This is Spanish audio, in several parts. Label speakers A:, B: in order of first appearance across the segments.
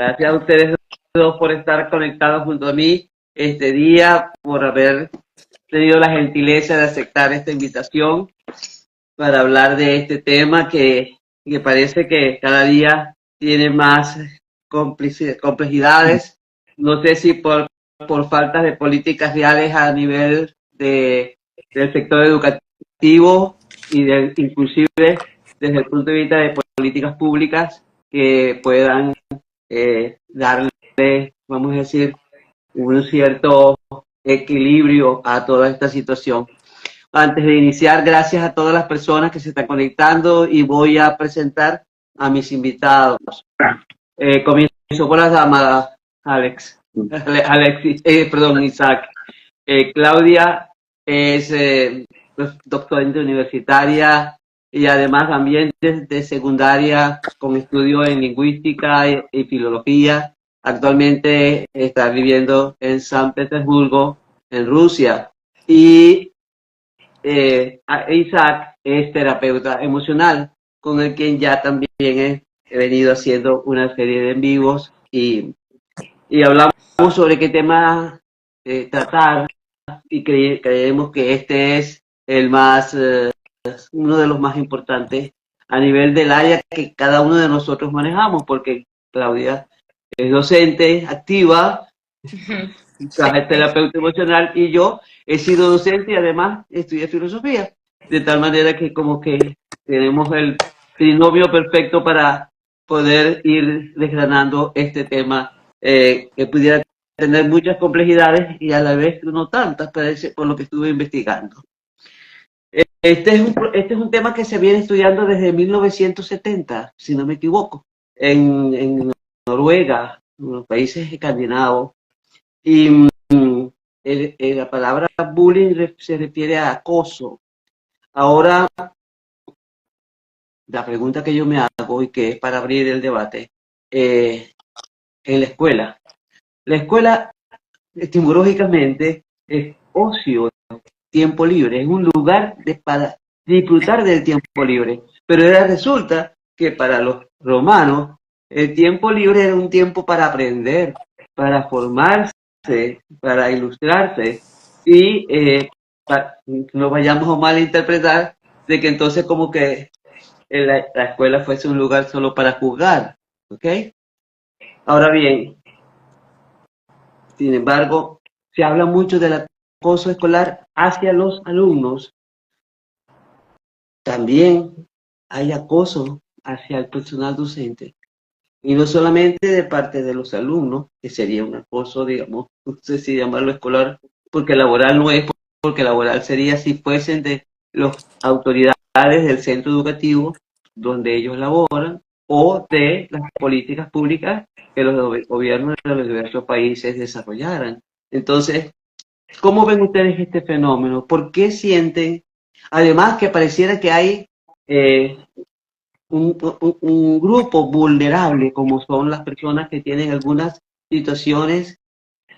A: Gracias a ustedes dos por estar conectados junto a mí este día, por haber tenido la gentileza de aceptar esta invitación para hablar de este tema que parece que cada día tiene más complejidades. No sé si por falta de políticas reales a nivel del sector educativo y inclusive desde el punto de vista de políticas públicas que puedan darle, vamos a decir, un cierto equilibrio a toda esta situación. Antes de iniciar, gracias a todas las personas que se están conectando y voy a presentar a mis invitados. Comienzo por las damas, Isaac. Claudia es doctorante universitaria y además también de secundaria con estudios en lingüística y filología. Actualmente está viviendo en San Petersburgo, en Rusia. Y Isaac es terapeuta emocional, con el quien ya también he venido haciendo una serie de en vivos y hablamos sobre qué tema tratar y creemos que este es el más, uno de los más importantes a nivel del área que cada uno de nosotros manejamos, porque Claudia es docente activa, es terapeuta emocional y yo he sido docente y además estudié filosofía, de tal manera que como que tenemos el trinomio perfecto para poder ir desgranando este tema que pudiera tener muchas complejidades y a la vez no tantas, parece, por lo que estuve investigando. Este es un tema que se viene estudiando desde 1970, si no me equivoco, en Noruega, en los países escandinavos. Y la palabra bullying se refiere a acoso. Ahora, la pregunta que yo me hago y que es para abrir el debate, en la escuela. La escuela, etimológicamente, es ocio, tiempo libre, es un lugar para disfrutar del tiempo libre. Pero ahora resulta que para los romanos, el tiempo libre era un tiempo para aprender, para formarse, para ilustrarse y no vayamos a malinterpretar de que entonces como que la escuela fuese un lugar solo para jugar, ¿ok? Ahora bien, sin embargo, se habla mucho del acoso escolar hacia los alumnos. También hay acoso hacia el personal docente. Y no solamente de parte de los alumnos, que sería un acoso, digamos, no sé si llamarlo escolar, porque laboral no es, porque laboral sería si fuesen de las autoridades del centro educativo donde ellos laboran, o de las políticas públicas que los gobiernos de los diversos países desarrollaran. Entonces, ¿cómo ven ustedes este fenómeno? ¿Por qué sienten, además que pareciera que hay un grupo vulnerable, como son las personas que tienen algunas situaciones,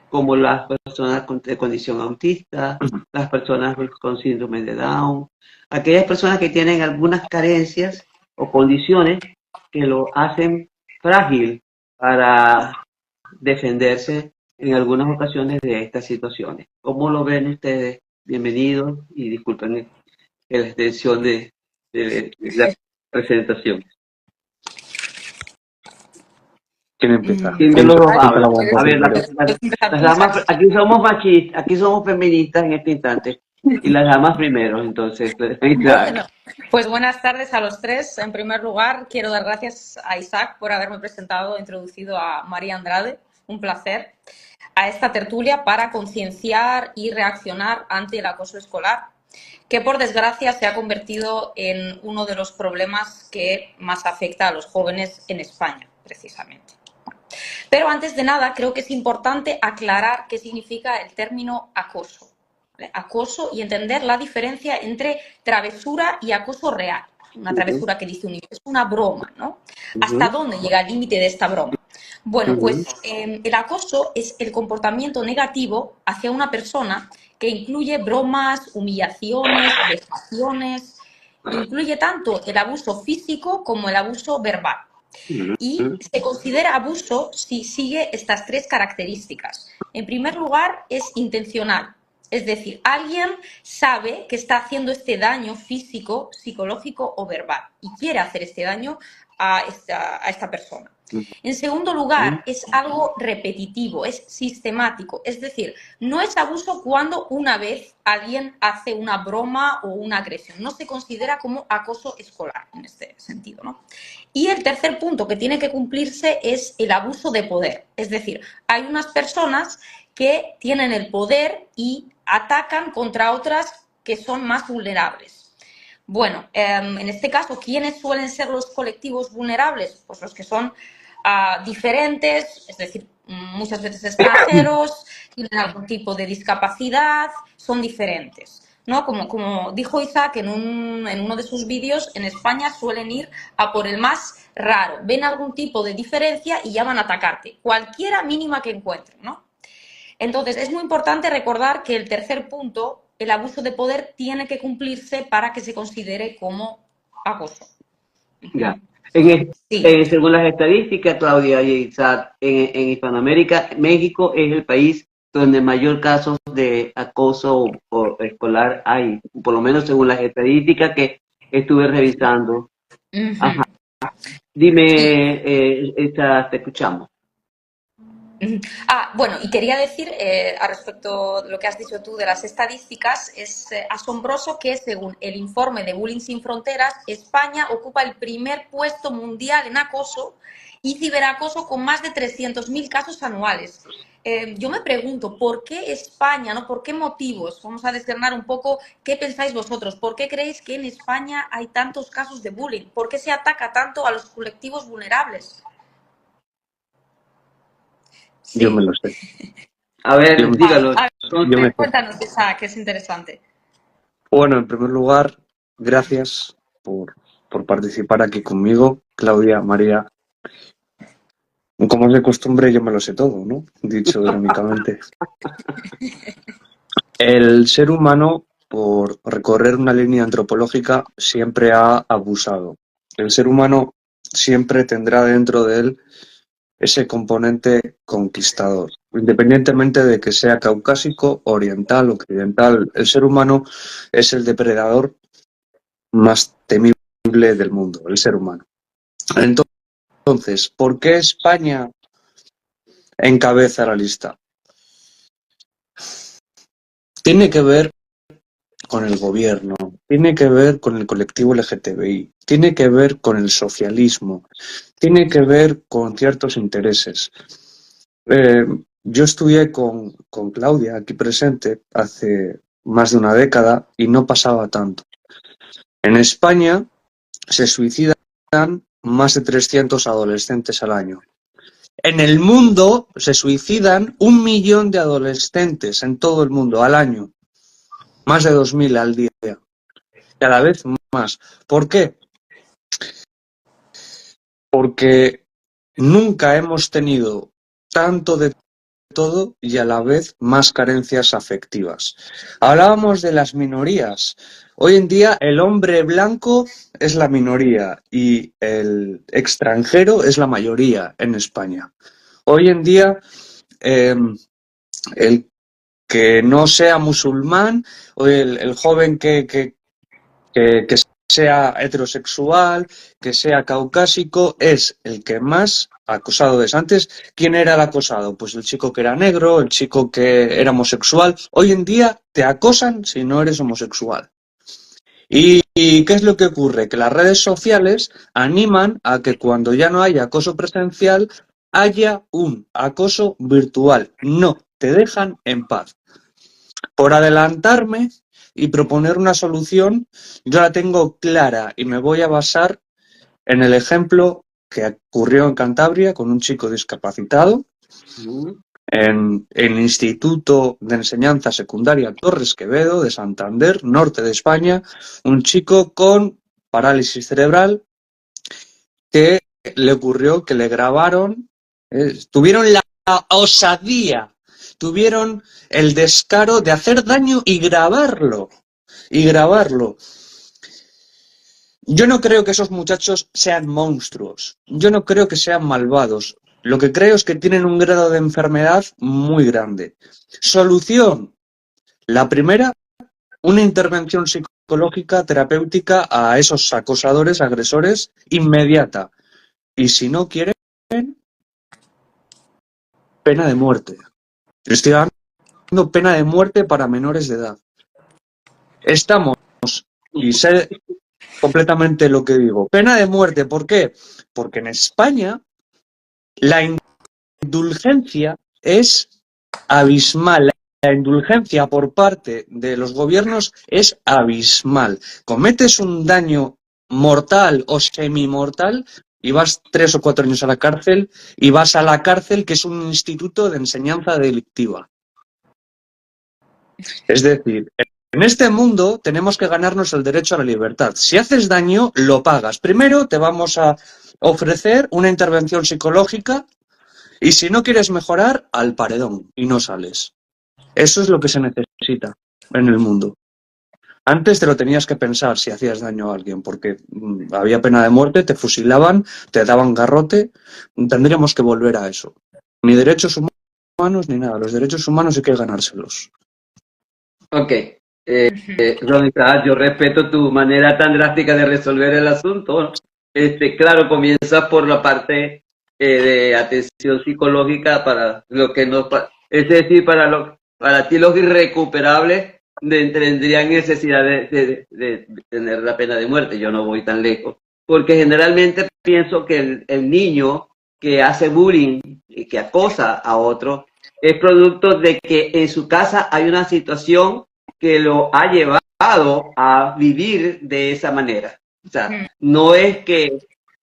A: como las personas de condición autista, las personas con síndrome de Down, aquellas personas que tienen algunas carencias o condiciones que lo hacen frágil para defenderse en algunas ocasiones de estas situaciones? ¿Cómo lo ven ustedes? Bienvenidos y disculpen la extensión de la presentación.
B: ¿Quién empieza?
A: ¿Quién de los dos habla? A ver, las damas, aquí somos machistas, aquí somos feministas en este instante. Y las damas primero, entonces.
C: Bueno, pues buenas tardes a los tres. En primer lugar, quiero dar gracias a Isaac por haberme presentado e introducido a María Andrade. Un placer. A esta tertulia para concienciar y reaccionar ante el acoso escolar, que por desgracia se ha convertido en uno de los problemas que más afecta a los jóvenes en España, precisamente. Pero antes de nada, creo que es importante aclarar qué significa el término acoso. Acoso y entender la diferencia entre travesura y acoso real. Una travesura que dice un niño, es una broma, ¿no? ¿Hasta dónde llega el límite de esta broma? Bueno, pues el acoso es el comportamiento negativo hacia una persona que incluye bromas, humillaciones, vejaciones, incluye tanto el abuso físico como el abuso verbal. Y se considera abuso si sigue estas tres características. En primer lugar, es intencional. Es decir, alguien sabe que está haciendo este daño físico, psicológico o verbal y quiere hacer este daño a esta persona. En segundo lugar, es algo repetitivo, es sistemático. Es decir, no es abuso cuando una vez alguien hace una broma o una agresión. No se considera como acoso escolar en este sentido, ¿no? Y el tercer punto que tiene que cumplirse es el abuso de poder. Es decir, hay unas personas que tienen el poder y atacan contra otras que son más vulnerables. Bueno, en este caso, ¿quiénes suelen ser los colectivos vulnerables? Pues los que son diferentes, es decir, muchas veces extranjeros, tienen algún tipo de discapacidad, son diferentes, ¿no? Como dijo Isaac en uno de sus vídeos, en España suelen ir a por el más raro, ven algún tipo de diferencia y ya van a atacarte, cualquiera mínima que encuentren, ¿no? Entonces, es muy importante recordar que el tercer punto, el abuso de poder, tiene que cumplirse para que se considere como acoso.
A: Ya.
C: Sí.
A: Según las estadísticas, Claudia y Isaac, en Hispanoamérica, México es el país donde mayor casos de acoso escolar hay, por lo menos según las estadísticas que estuve revisando. Ajá. Dime, te escuchamos.
C: Bueno, y quería decir, a respecto de lo que has dicho tú de las estadísticas, es asombroso que según el informe de Bullying Sin Fronteras, España ocupa el primer puesto mundial en acoso y ciberacoso con más de 300.000 casos anuales. Yo me pregunto, ¿por qué España, no? ¿Por qué motivos? Vamos a desgranar un poco qué pensáis vosotros. ¿Por qué creéis que en España hay tantos casos de bullying? ¿Por qué se ataca tanto a los colectivos vulnerables? Sí.
B: Yo me lo sé.
A: A ver, dígalo.
C: Cuéntanos esa, que es interesante.
B: Bueno, en primer lugar, gracias por participar aquí conmigo, Claudia, María. Como es de costumbre, yo me lo sé todo, ¿no? Dicho irónicamente. El ser humano, por recorrer una línea antropológica, siempre ha abusado. El ser humano siempre tendrá dentro de él ese componente conquistador. Independientemente de que sea caucásico, oriental, occidental, el ser humano es el depredador más temible del mundo, el ser humano. Entonces, ¿por qué España encabeza la lista? Tiene que ver con el gobierno, tiene que ver con el colectivo LGTBI, tiene que ver con el socialismo, tiene que ver con ciertos intereses. Yo estudié con Claudia, aquí presente, hace más de una década y no pasaba tanto. En España se suicidan más de 300 adolescentes al año. En el mundo se suicidan 1 millón de adolescentes en todo el mundo al año. Más de 2.000 al día. Cada vez más. ¿Por qué? Porque nunca hemos tenido tanto de todo y a la vez más carencias afectivas. Hablábamos de las minorías. Hoy en día el hombre blanco es la minoría y el extranjero es la mayoría en España. Hoy en día el que no sea musulmán o el joven que sea heterosexual, que sea caucásico, es el que más acosado es. Antes, ¿quién era el acosado? Pues el chico que era negro, el chico que era homosexual. Hoy en día te acosan si no eres homosexual. ¿Y qué es lo que ocurre? Que las redes sociales animan a que cuando ya no haya acoso presencial, haya un acoso virtual. No, te dejan en paz. Por adelantarme y proponer una solución, yo la tengo clara y me voy a basar en el ejemplo que ocurrió en Cantabria con un chico discapacitado en el Instituto de Enseñanza Secundaria Torres Quevedo de Santander, norte de España, un chico con parálisis cerebral que le ocurrió que le grabaron, tuvieron la osadía, tuvieron el descaro de hacer daño y grabarlo. Yo no creo que esos muchachos sean monstruos. Yo no creo que sean malvados. Lo que creo es que tienen un grado de enfermedad muy grande. Solución. La primera, una intervención psicológica, terapéutica a esos acosadores, agresores, inmediata. Y si no quieren, pena de muerte. Estoy dando pena de muerte para menores de edad. Estamos, y sé completamente lo que digo, pena de muerte. ¿Por qué? Porque en España la indulgencia es abismal. La indulgencia por parte de los gobiernos es abismal. Cometes un daño mortal o semimortal y vas 3 o 4 años a la cárcel, y vas a la cárcel, que es un instituto de enseñanza delictiva. Es decir, en este mundo tenemos que ganarnos el derecho a la libertad. Si haces daño, lo pagas. Primero te vamos a ofrecer una intervención psicológica, y si no quieres mejorar, al paredón y no sales. Eso es lo que se necesita en el mundo. Antes te lo tenías que pensar si hacías daño a alguien, porque había pena de muerte, te fusilaban, te daban garrote. Tendríamos que volver a eso. Ni derechos humanos ni nada. Los derechos humanos hay que ganárselos.
A: Ok. Rónica, yo respeto tu manera tan drástica de resolver el asunto. Claro, comienza por la parte de atención psicológica para lo que no, es decir, para ti los irrecuperables tendrían necesidad de tener la pena de muerte. Yo no voy tan lejos, porque generalmente pienso que el niño que hace bullying y que acosa a otro es producto de que en su casa hay una situación que lo ha llevado a vivir de esa manera. O sea, no es que,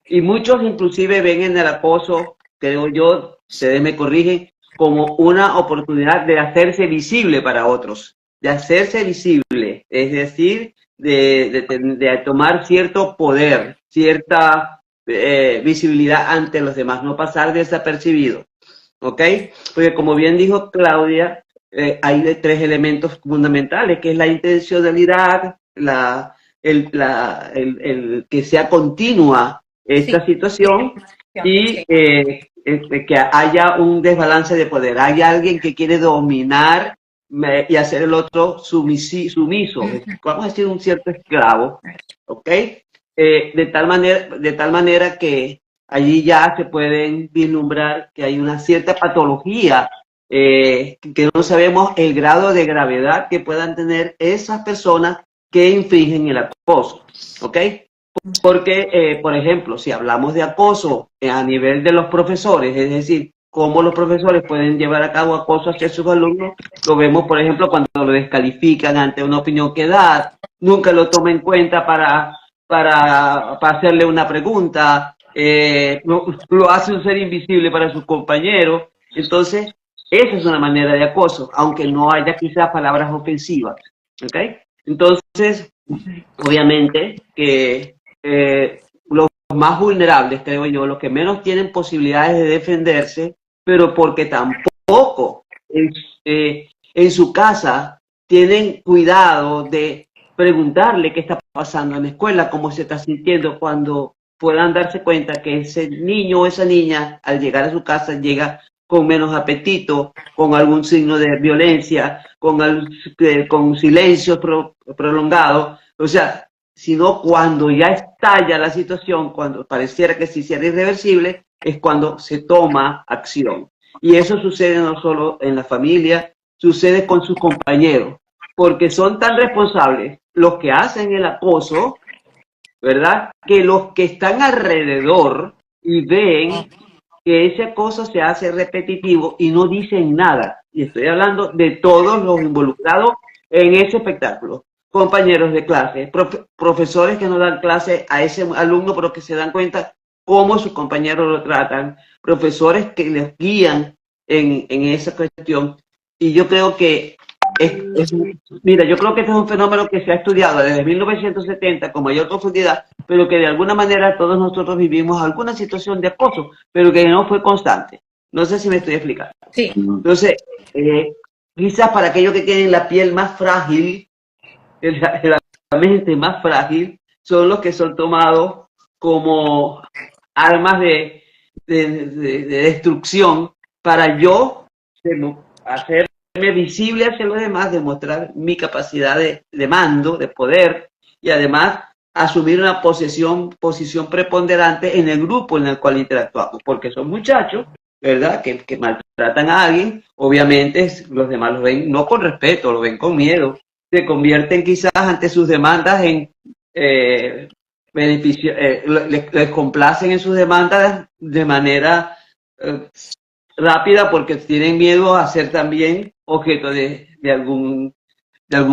A: y muchos inclusive ven en el acoso, creo yo, ustedes me corrigen, como una oportunidad de hacerse visible para otros, de hacerse visible, es decir, de tomar cierto poder, cierta visibilidad ante los demás, no pasar desapercibido. ¿Ok? Porque como bien dijo Claudia, hay 3 elementos fundamentales, que es la intencionalidad, el que sea continua esta situación, y que haya un desbalance de poder. Hay alguien que quiere dominar y hacer el otro sumiso, vamos a decir un cierto esclavo, ¿ok? De tal manera que allí ya se pueden vislumbrar que hay una cierta patología, que no sabemos el grado de gravedad que puedan tener esas personas que infringen el acoso, ¿ok? Porque, por ejemplo, si hablamos de acoso a nivel de los profesores, es decir, cómo los profesores pueden llevar a cabo acoso hacia sus alumnos, lo vemos, por ejemplo, cuando lo descalifican ante una opinión que da, nunca lo toma en cuenta para hacerle una pregunta, lo hace un ser invisible para sus compañeros. Entonces, esa es una manera de acoso, aunque no haya quizás palabras ofensivas. ¿Ok? Entonces, obviamente que los más vulnerables, creo yo, los que menos tienen posibilidades de defenderse, pero porque tampoco en su casa tienen cuidado de preguntarle qué está pasando en la escuela, cómo se está sintiendo, cuando puedan darse cuenta que ese niño o esa niña al llegar a su casa llega con menos apetito, con algún signo de violencia, con silencios prolongados, o sea, sino cuando ya estalla la situación, cuando pareciera que se hiciera irreversible, es cuando se toma acción. Y eso sucede no solo en la familia, sucede con sus compañeros, porque son tan responsables los que hacen el acoso, ¿verdad? Que los que están alrededor y ven que ese acoso se hace repetitivo y no dicen nada. Y estoy hablando de todos los involucrados en ese espectáculo. Compañeros de clase, profesores que no dan clase a ese alumno, pero que se dan cuenta cómo sus compañeros lo tratan, profesores que les guían en esa cuestión. Y yo creo que mira, yo creo que este es un fenómeno que se ha estudiado desde 1970 con mayor profundidad, pero que de alguna manera todos nosotros vivimos alguna situación de acoso, pero que no fue constante. No sé si me estoy explicando.
C: Sí.
A: Entonces, quizás para aquellos que tienen la piel más frágil, la mente más frágil, son los que son tomados como armas de destrucción para yo hacerme visible hacia los demás, demostrar mi capacidad de mando, de poder, y además asumir una posición preponderante en el grupo en el cual interactuamos, porque son muchachos, ¿verdad?, que maltratan a alguien. Obviamente los demás lo ven no con respeto, lo ven con miedo, se convierten quizás ante sus demandas en beneficio, les complacen en sus demandas de manera rápida porque tienen miedo a ser también objeto de algún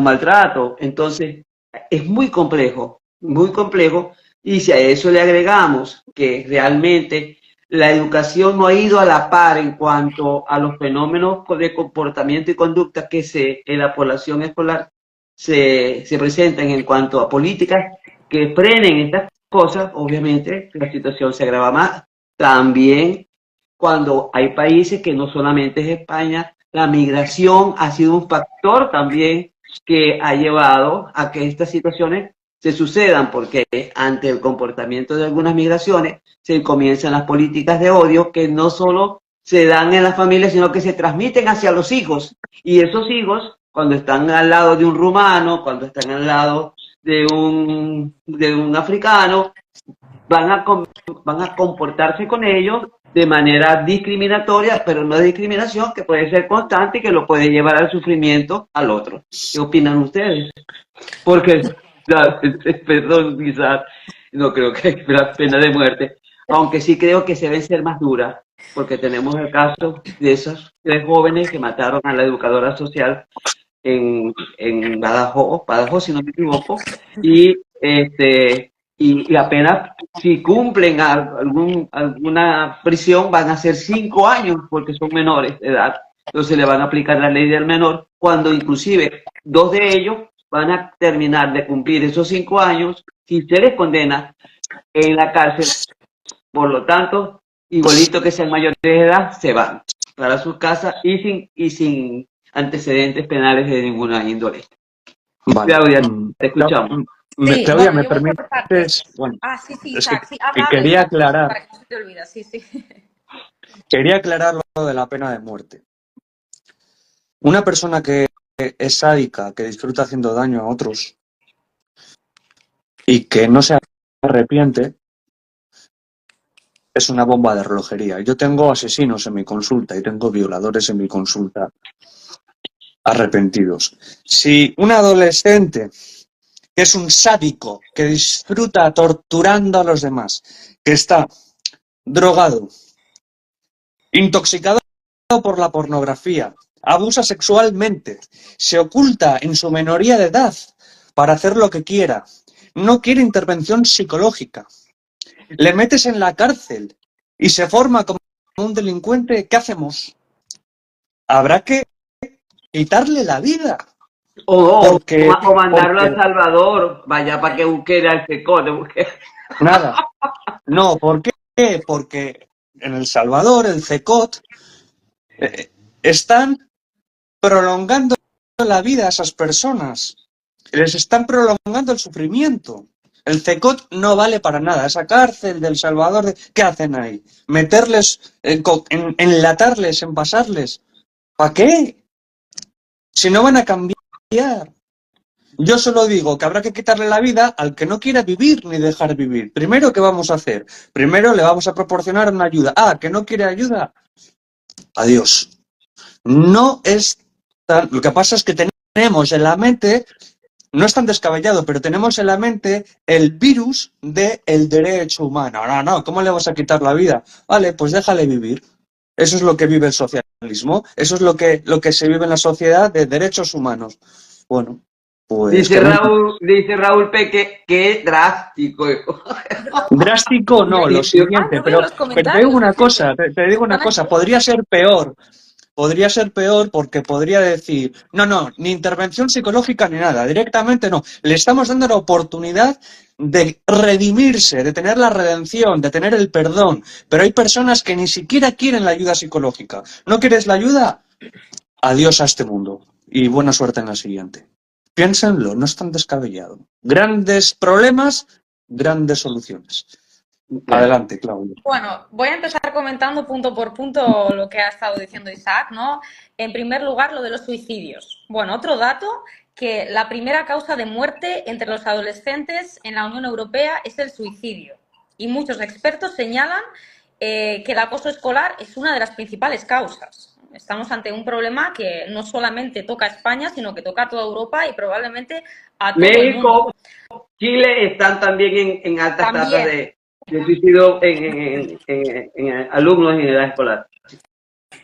A: maltrato. Entonces, es muy complejo, y si a eso le agregamos que realmente la educación no ha ido a la par en cuanto a los fenómenos de comportamiento y conducta que en la población escolar se presentan en cuanto a políticas que frenen estas cosas, obviamente la situación se agrava más. También cuando hay países que no solamente es España, la migración ha sido un factor también que ha llevado a que estas situaciones se sucedan, porque ante el comportamiento de algunas migraciones se comienzan las políticas de odio que no solo se dan en las familias, sino que se transmiten hacia los hijos. Y esos hijos, cuando están al lado de un rumano, cuando están al lado de un africano, van a comportarse con ellos de manera discriminatoria, pero no de discriminación, que puede ser constante y que lo puede llevar al sufrimiento al otro. ¿Qué opinan ustedes? Porque, perdón, quizás no creo que es la pena de muerte, aunque sí creo que se deben ser más duras, porque tenemos el caso de esos 3 jóvenes que mataron a la educadora social en Badajoz, si no me equivoco, y apenas si cumplen alguna prisión van a ser 5 años porque son menores de edad. Entonces le van a aplicar la ley del menor, cuando inclusive 2 de ellos van a terminar de cumplir esos 5 años si se les condena en la cárcel. Por lo tanto, igualito que sean mayores de edad, se van para sus casas y sin antecedentes penales de ninguna índole.
B: Vale.
A: Claudia, te escuchamos.
C: Sí,
B: Claudia,
C: bueno,
B: ¿me
C: yo voy por partes.
B: permites? Bueno,
C: Sí, sí,
B: es
C: Isaac, sí,
B: que
C: habla,
B: quería
C: Isaac,
B: aclarar,
C: para que no se te olvide, sí, sí.
B: quería aclarar lo de la pena de muerte. Una persona que es sádica, que disfruta haciendo daño a otros y que no se arrepiente, es una bomba de relojería. Yo tengo asesinos en mi consulta y tengo violadores en mi consulta arrepentidos. Si un adolescente que es un sádico, que disfruta torturando a los demás, que está drogado, intoxicado por la pornografía, abusa sexualmente, se oculta en su minoría de edad para hacer lo que quiera, no quiere intervención psicológica, le metes en la cárcel y se forma como un delincuente, ¿qué hacemos? Habrá que quitarle la vida.
A: O mandarlo a El Salvador, vaya para que busque el secor.
B: Nada. No, ¿por qué? Porque en El Salvador, el CECOT, están prolongando la vida a esas personas. Les están prolongando el sufrimiento. El CECOT no vale para nada. Esa cárcel del Salvador, ¿qué hacen ahí? ¿Meterles, enlatarles, envasarles? ¿Para qué? Si no van a cambiar. Yo solo digo que habrá que quitarle la vida al que no quiera vivir ni dejar vivir. Primero, ¿qué vamos a hacer? Primero le vamos a proporcionar una ayuda. ¿Que no quiere ayuda? Adiós. No es tan... Lo que pasa es que tenemos en la mente, no es tan descabellado, pero tenemos en la mente el virus del derecho humano. No, ¿cómo le vas a quitar la vida? Vale, pues déjale vivir. Eso es lo que vive el socialismo. Eso es lo que se vive en la sociedad de derechos humanos. Bueno, pues...
A: Dice Raúl Peque, qué drástico.
B: Drástico no, lo siguiente, pero te digo una cosa, podría ser peor porque podría decir, no, ni intervención psicológica ni nada, directamente no, le estamos dando la oportunidad de redimirse, de tener la redención, de tener el perdón, pero hay personas que ni siquiera quieren la ayuda psicológica. ¿No quieres la ayuda? Adiós a este mundo y buena suerte en la siguiente. Piénsenlo, no es tan descabellado. Grandes problemas grandes soluciones.
A: Claro.
B: Adelante, Claudia.
C: Bueno, voy a empezar comentando punto por punto lo que ha estado diciendo Isaac, ¿no? En primer lugar, lo de los suicidios. Bueno, otro dato, que la primera causa de muerte entre los adolescentes en la Unión Europea es el suicidio. Y muchos expertos señalan que el acoso escolar es una de las principales causas. Estamos ante un problema que no solamente toca a España, sino que toca a toda Europa y probablemente a todo el mundo.
A: México, Chile están también en altas tasas de suicidio en alumnos en edad escolar.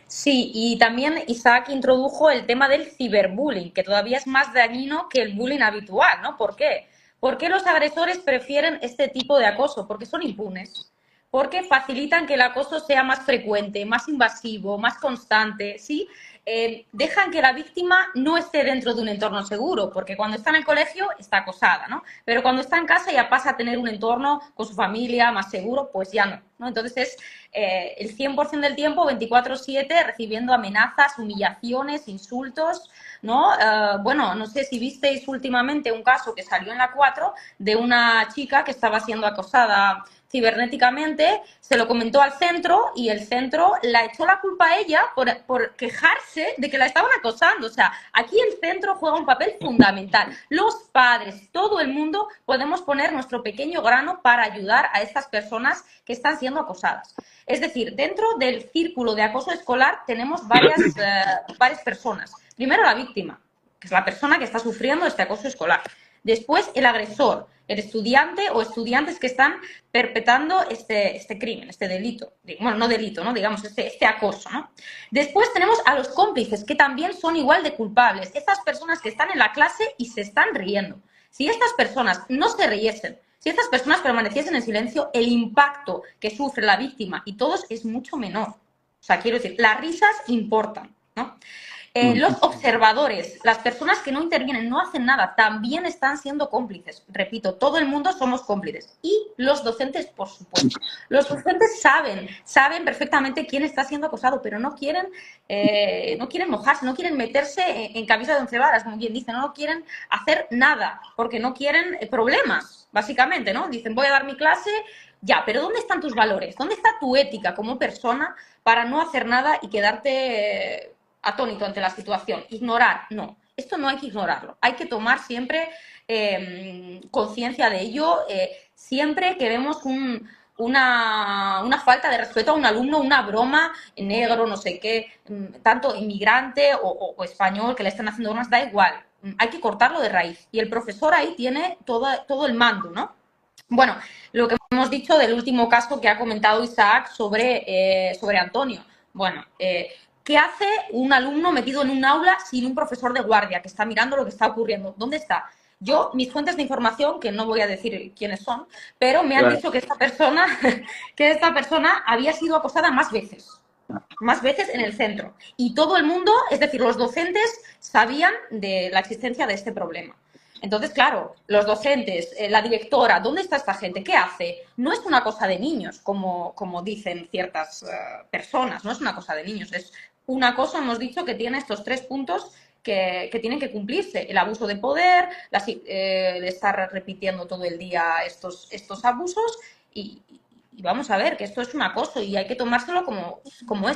C: Sí, y también Isaac introdujo el tema del ciberbullying, que todavía es más dañino que el bullying habitual, ¿no? ¿Por qué? ¿Por qué los agresores prefieren este tipo de acoso? Porque son impunes, porque facilitan que el acoso sea más frecuente, más invasivo, más constante, ¿sí? Dejan que la víctima no esté dentro de un entorno seguro, porque cuando está en el colegio está acosada, ¿no? Pero cuando está en casa ya pasa a tener un entorno con su familia más seguro, pues ya no, ¿no? Entonces es el 100% del tiempo, 24/7, recibiendo amenazas, humillaciones, insultos, ¿no? Bueno, no sé si visteis últimamente un caso que salió en la 4 de una chica que estaba siendo acosada cibernéticamente, se lo comentó al centro y el centro la echó la culpa a ella por quejarse de que la estaban acosando. O sea, aquí el centro juega un papel fundamental. Los padres, todo el mundo, podemos poner nuestro pequeño grano para ayudar a estas personas que están siendo acosadas. Es decir, dentro del círculo de acoso escolar tenemos varias personas. Primero la víctima, que es la persona que está sufriendo este acoso escolar. Después el agresor, el estudiante o estudiantes que están perpetrando este crimen, este delito. Bueno, no delito, ¿no? Digamos, este acoso, ¿no? Después tenemos a los cómplices, que también son igual de culpables. Estas personas que están en la clase y se están riendo. Si estas personas no se riesen, si estas personas permaneciesen en silencio, el impacto que sufre la víctima y todos es mucho menor. O sea, quiero decir, las risas importan, ¿no? Los observadores, las personas que no intervienen, no hacen nada, también están siendo cómplices. Repito, todo el mundo somos cómplices. Y los docentes, por supuesto. Los docentes saben perfectamente quién está siendo acosado, pero no quieren mojarse, no quieren meterse en camisa de once varas, como bien dicen, no quieren hacer nada, porque no quieren problemas, básicamente, ¿no? Dicen, voy a dar mi clase, ya, pero ¿dónde están tus valores? ¿Dónde está tu ética como persona para no hacer nada y quedarte atónito ante la situación? Ignorar, no. Esto no hay que ignorarlo. Hay que tomar siempre conciencia de ello. Siempre que vemos una falta de respeto a un alumno, una broma, negro, no sé qué, tanto inmigrante o español, que le están haciendo bromas, da igual. Hay que cortarlo de raíz. Y el profesor ahí tiene todo el mando, ¿no? Bueno, lo que hemos dicho del último caso que ha comentado Isaac sobre Antonio. Bueno, ¿qué hace un alumno metido en un aula sin un profesor de guardia que está mirando lo que está ocurriendo? ¿Dónde está? Yo, mis fuentes de información, que no voy a decir quiénes son, pero me han dicho que esta persona había sido acosada más veces en el centro. Y todo el mundo, es decir, los docentes, sabían de la existencia de este problema. Entonces, claro, los docentes, la directora, ¿dónde está esta gente? ¿Qué hace? No es una cosa de niños, como dicen ciertas personas, no es una cosa de niños, es una cosa, hemos dicho, que tiene estos 3 puntos que tienen que cumplirse. El abuso de poder, el estar repitiendo todo el día estos abusos y vamos a ver que esto es un acoso y hay que tomárselo como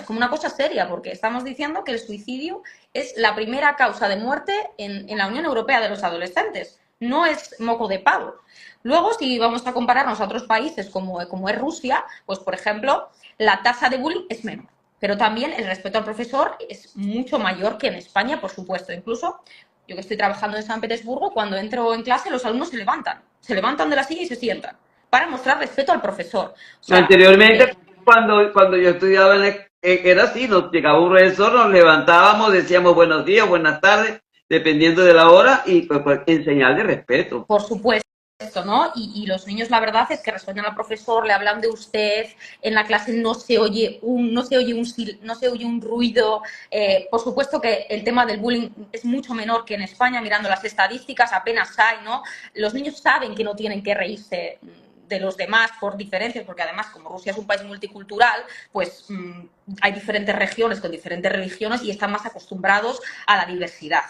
C: una cosa seria, porque estamos diciendo que el suicidio es la primera causa de muerte en la Unión Europea de los adolescentes. No es moco de pavo. Luego, si vamos a compararnos a otros países como es Rusia, pues, por ejemplo, la tasa de bullying es menor. Pero también el respeto al profesor es mucho mayor que en España, por supuesto. Incluso, yo que estoy trabajando en San Petersburgo, cuando entro en clase, los alumnos se levantan de la silla y se sientan para mostrar respeto al profesor. O sea,
A: anteriormente, cuando yo estudiaba era así, nos llegaba un profesor, nos levantábamos, decíamos buenos días, buenas tardes, dependiendo de la hora, y pues en señal de respeto.
C: Por supuesto, ¿no? Y los niños, la verdad es que responden al profesor, le hablan de usted, en la clase no se oye un ruido. Por supuesto que el tema del bullying es mucho menor que en España, mirando las estadísticas, apenas hay, ¿no? Los niños saben que no tienen que reírse de los demás por diferencias, porque además, como Rusia es un país multicultural, pues hay diferentes regiones con diferentes religiones y están más acostumbrados a la diversidad.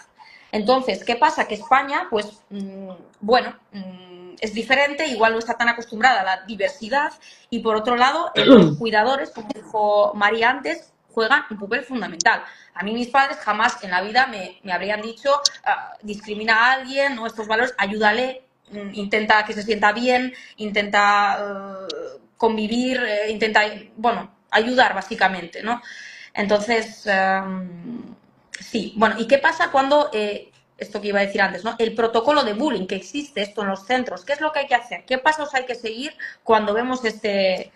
C: Entonces, ¿qué pasa? Que España, pues, es diferente, igual no está tan acostumbrada a la diversidad, y por otro lado, los cuidadores, como dijo María antes, juegan un papel fundamental. A mí mis padres jamás en la vida me habrían dicho discrimina a alguien, ¿no? Estos valores, ayúdale, intenta que se sienta bien, intenta convivir, intenta, bueno, ayudar básicamente, ¿no? Entonces, sí. Bueno, ¿y qué pasa cuando, esto que iba a decir antes, ¿no? El protocolo de bullying que existe esto en los centros, ¿qué es lo que hay que hacer? ¿Qué pasos hay que seguir cuando vemos este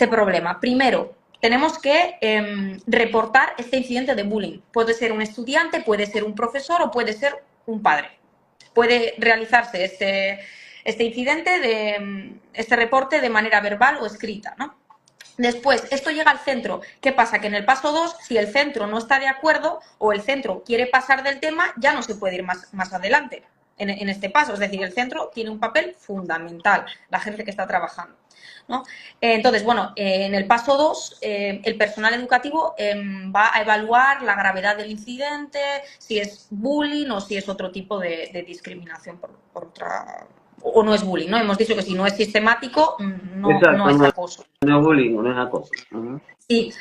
C: problema? Primero, tenemos que reportar este incidente de bullying. Puede ser un estudiante, puede ser un profesor o puede ser un padre. Puede realizarse este incidente, este reporte de manera verbal o escrita, ¿no? Después, esto llega al centro. ¿Qué pasa? Que en el paso 2, si el centro no está de acuerdo o el centro quiere pasar del tema, ya no se puede ir más adelante en este paso. Es decir, el centro tiene un papel fundamental, la gente que está trabajando, ¿no? Entonces, bueno, en el paso 2, el personal educativo va a evaluar la gravedad del incidente, si es bullying o si es otro tipo de discriminación por otra... O no es bullying, ¿no? Hemos dicho que si no es sistemático, no es acoso.
A: No es bullying, no es acoso.
C: Sí,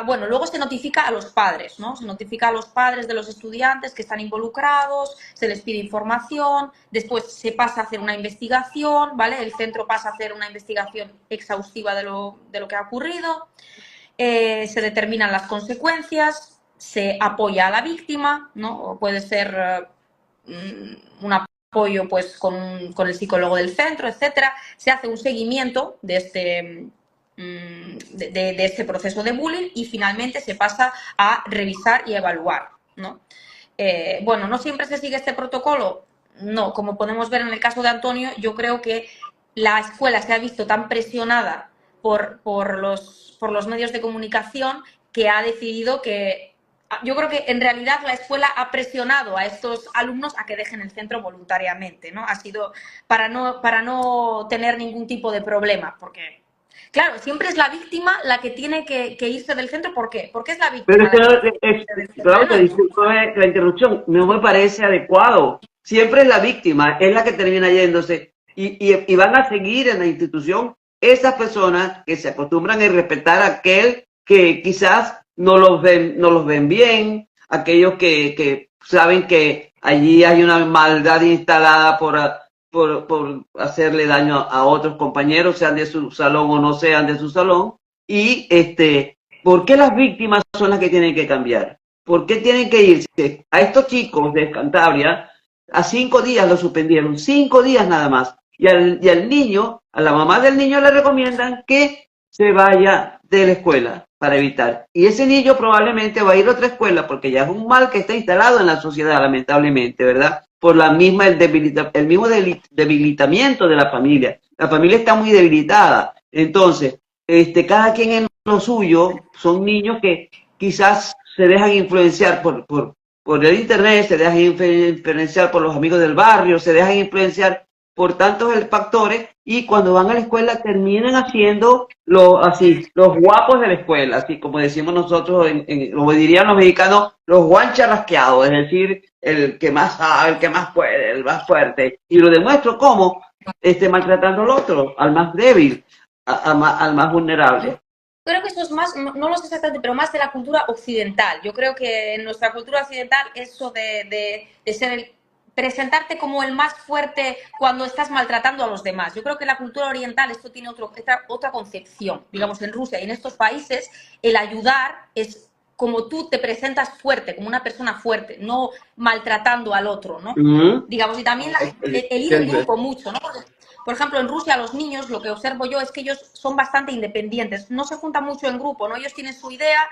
C: bueno, luego se notifica a los padres, ¿no? Se notifica a los padres de los estudiantes que están involucrados, se les pide información, después se pasa a hacer una investigación, ¿vale? El centro pasa a hacer una investigación exhaustiva de lo que ha ocurrido, se determinan las consecuencias, se apoya a la víctima, ¿no? O puede ser un apoyo pues con el psicólogo del centro, etcétera. Se hace un seguimiento de este proceso de bullying y finalmente se pasa a revisar y evaluar, ¿no? Bueno, ¿no siempre se sigue este protocolo? No, como podemos ver en el caso de Antonio, yo creo que la escuela se ha visto tan presionada por los medios de comunicación que ha decidido que... Yo creo que en realidad la escuela ha presionado a estos alumnos a que dejen el centro voluntariamente, ¿no? Ha sido para no tener ningún tipo de problema, porque, claro, siempre es la víctima la que tiene que irse del centro. ¿Por qué? Porque es la víctima.
A: Claro, te disculpo la interrupción, no me parece adecuado. Siempre es la víctima, es la que termina yéndose. Y van a seguir en la institución esas personas que se acostumbran a respetar a aquel que quizás no los ven bien, aquellos que saben que allí hay una maldad instalada por hacerle daño a otros compañeros, sean de su salón o no sean de su salón. Y ¿por qué las víctimas son las que tienen que cambiar? ¿Por qué tienen que irse? A estos chicos de Cantabria, a 5 días lo suspendieron, 5 días nada más. Y al niño, a la mamá del niño le recomiendan que se vaya de la escuela para evitar. Y ese niño probablemente va a ir a otra escuela porque ya es un mal que está instalado en la sociedad, lamentablemente, ¿verdad? Por el mismo debilitamiento de la familia. La familia está muy debilitada. Entonces, cada quien en lo suyo, son niños que quizás se dejan influenciar por el internet, se dejan influenciar por los amigos del barrio, se dejan influenciar por tantos factores, y cuando van a la escuela terminan haciendo los guapos de la escuela, así como decimos nosotros, como dirían los mexicanos, los guancharrasqueados, es decir, el que más sabe, el que más puede, el más fuerte. Y lo demuestro como maltratando al otro, al más débil, al más vulnerable.
C: Creo que eso es más, no lo sé exactamente, pero más de la cultura occidental. Yo creo que en nuestra cultura occidental eso de ser presentarte como el más fuerte cuando estás maltratando a los demás. Yo creo que en la cultura oriental esto tiene otra concepción. Digamos, en Rusia y en estos países, el ayudar es como tú te presentas fuerte, como una persona fuerte, no maltratando al otro, ¿no? Digamos, y también el ir en grupo mucho, ¿no? Porque, por ejemplo, en Rusia los niños, lo que observo yo es que ellos son bastante independientes, no se juntan mucho en grupo, ¿no? Ellos tienen su idea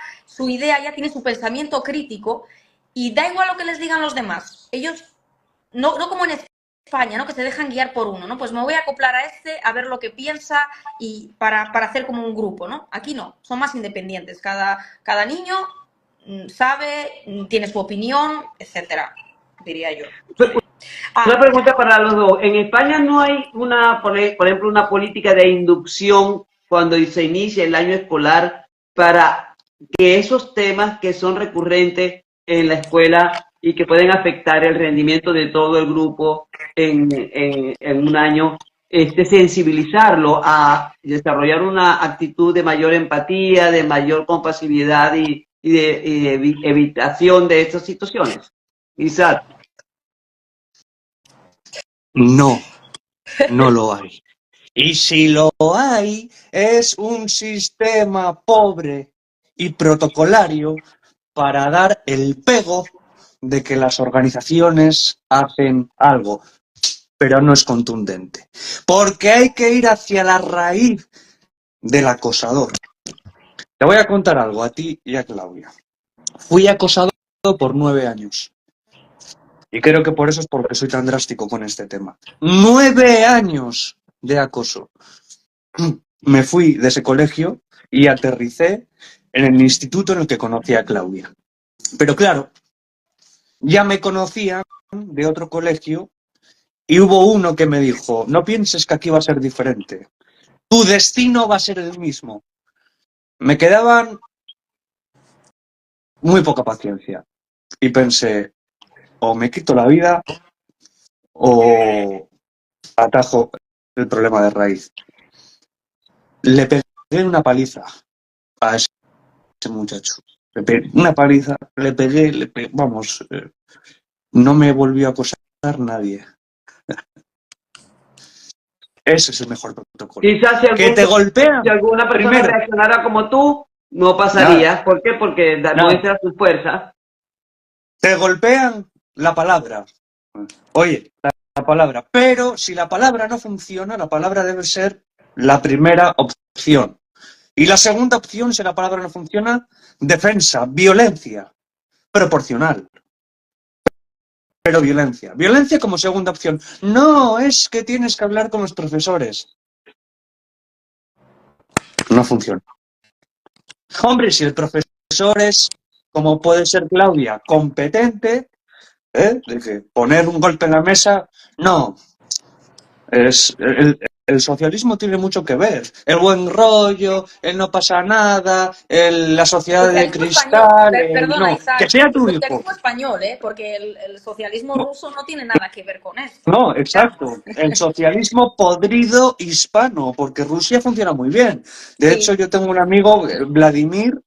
C: ya tiene su pensamiento crítico y da igual lo que les digan los demás. Ellos no como en España, ¿no? Que se dejan guiar por uno, ¿no? Pues me voy a acoplar a ver lo que piensa y para hacer como un grupo, ¿no? Aquí no, son más independientes. Cada niño sabe, tiene su opinión, etcétera, diría yo.
A: Una pregunta para los dos. En España no hay por ejemplo, una política de inducción cuando se inicia el año escolar para que esos temas que son recurrentes en la escuela y que pueden afectar el rendimiento de todo el grupo en un año sensibilizarlo a desarrollar una actitud de mayor empatía, de mayor compasividad y de evitación de estas situaciones. Isaac.
B: No, no lo hay. Y si lo hay, es un sistema pobre y protocolario para dar el pego de que las organizaciones hacen algo, pero no es contundente. Porque hay que ir hacia la raíz del acosador. Te voy a contar algo a ti y a Claudia. Fui acosado por 9 años. Y creo que por eso es porque soy tan drástico con este tema. 9 años de acoso. Me fui de ese colegio y aterricé en el instituto en el que conocí a Claudia. Pero claro, ya me conocían de otro colegio y hubo uno que me dijo, no pienses que aquí va a ser diferente. Tu destino va a ser el mismo. Me quedaban muy poca paciencia y pensé, o me quito la vida o atajo el problema de raíz. Le pegué una paliza a ese muchacho. Le pegué una paliza, le pegué, vamos, no me volvió a acosar nadie. Ese es el mejor protocolo.
A: Quizás
B: Que te golpean
A: si alguna persona
B: primero.
A: reaccionara como tú, no pasaría.
B: Nada,
A: ¿Por qué? Porque
B: nada.
A: muestra su fuerza.
B: Te golpean la palabra. Oye, la palabra. Pero si la palabra no funciona, la palabra debe ser la primera opción. Y la segunda opción, si la palabra no funciona, defensa, violencia, proporcional. Pero violencia. Violencia como segunda opción. No, es que tienes que hablar con los profesores. No funciona. Hombre, si el profesor es, como puede ser Claudia, competente, de que poner un golpe en la mesa, no. El socialismo tiene mucho que ver. El buen rollo, el no pasa nada, la sociedad de
C: Socialismo español,
B: cristal,
C: perdona
B: no. Que
C: Isaac,
B: sea
C: el
B: tu hijo.
C: socialismo español, porque el socialismo
B: No,
C: ruso no tiene nada que ver con esto.
B: no, exacto. El socialismo podrido hispano, porque Rusia funciona muy bien. De hecho,
C: Sí.
B: yo tengo un amigo, Vladimir,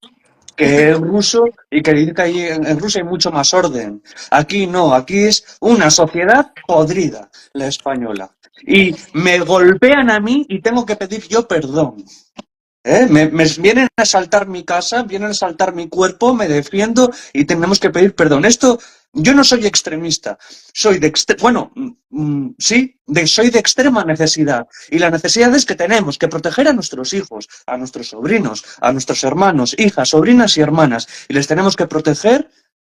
B: que es ruso y que dice que ahí en Rusia hay mucho más orden. Aquí no, aquí es una sociedad podrida, la española. Y me golpean a mí y tengo que pedir yo perdón. Me vienen a asaltar mi casa, vienen a asaltar mi cuerpo, me defiendo y tenemos que pedir perdón. Esto, yo no soy extremista, soy soy de extrema necesidad. Y la necesidad es que tenemos que proteger a nuestros hijos, a nuestros sobrinos, a nuestros hermanos, hijas, sobrinas y hermanas. Y les tenemos que proteger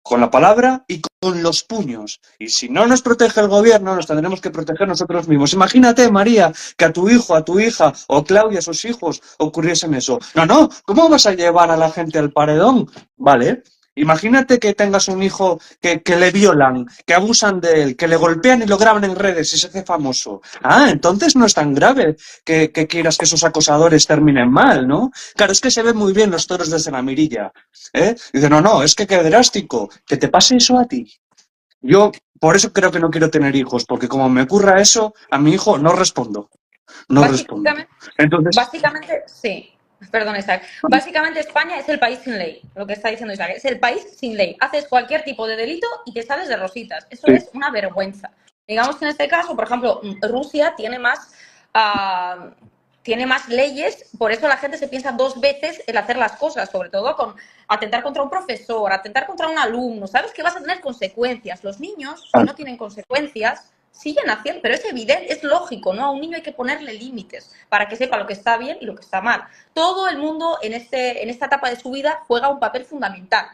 B: con la palabra y con los puños. Y si no nos protege el gobierno, nos tendremos que proteger nosotros mismos. Imagínate, María, que a tu hijo, a tu hija o Claudia, a sus hijos, ocurriesen eso. No, no, ¿cómo vas a llevar a la gente al paredón? Vale. Imagínate que tengas un hijo que le violan, que abusan de él, que le golpean y lo graban en redes y se hace famoso. Ah, entonces no es tan grave que quieras que esos acosadores terminen mal, ¿no? Claro, es que se ven muy bien los toros desde la mirilla. Dice, no, no, es que qué drástico, que te pase eso a ti. Yo por eso creo que no quiero tener hijos, porque como me ocurra eso, a mi hijo no respondo. No respondo.
C: Básicamente,
B: Entonces,
C: básicamente, sí. Perdón, Isaac. Básicamente España es el país sin ley, lo que está diciendo Isaac. Es el país sin ley. Haces cualquier tipo de delito y te sales de rositas. Eso
B: sí,
C: es una vergüenza. Digamos que en este caso, por ejemplo, Rusia ah, tiene más leyes, por eso la gente se piensa 2 veces en hacer las cosas, sobre todo con atentar contra un profesor, atentar contra un alumno. Sabes que vas a tener consecuencias. Los niños, si no tienen consecuencias, siguen haciendo, pero es evidente, es lógico, ¿no? A un niño hay que ponerle límites para que sepa lo que está bien y lo que está mal. Todo el mundo en esta etapa de su vida juega un papel fundamental.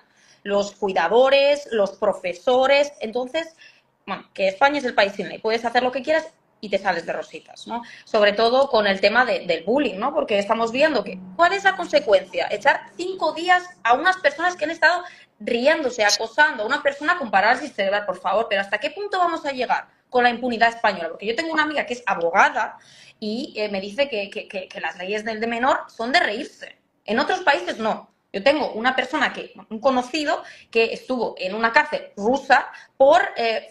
C: Los cuidadores, los profesores, entonces, bueno, que España es el país sin ley, puedes hacer lo que quieras y te sales de rositas, ¿no? Sobre todo con el tema del bullying, ¿no? Porque estamos viendo que, ¿cuál es la consecuencia? Echar 5 días a unas personas que han estado riéndose, acosando a una persona con parálisis cerebral, por favor, pero ¿hasta qué punto vamos a llegar con la impunidad española? Porque yo tengo una amiga que es abogada y me dice que las leyes del de menor son de reírse. En otros países no. Yo tengo un conocido que estuvo en una cárcel rusa por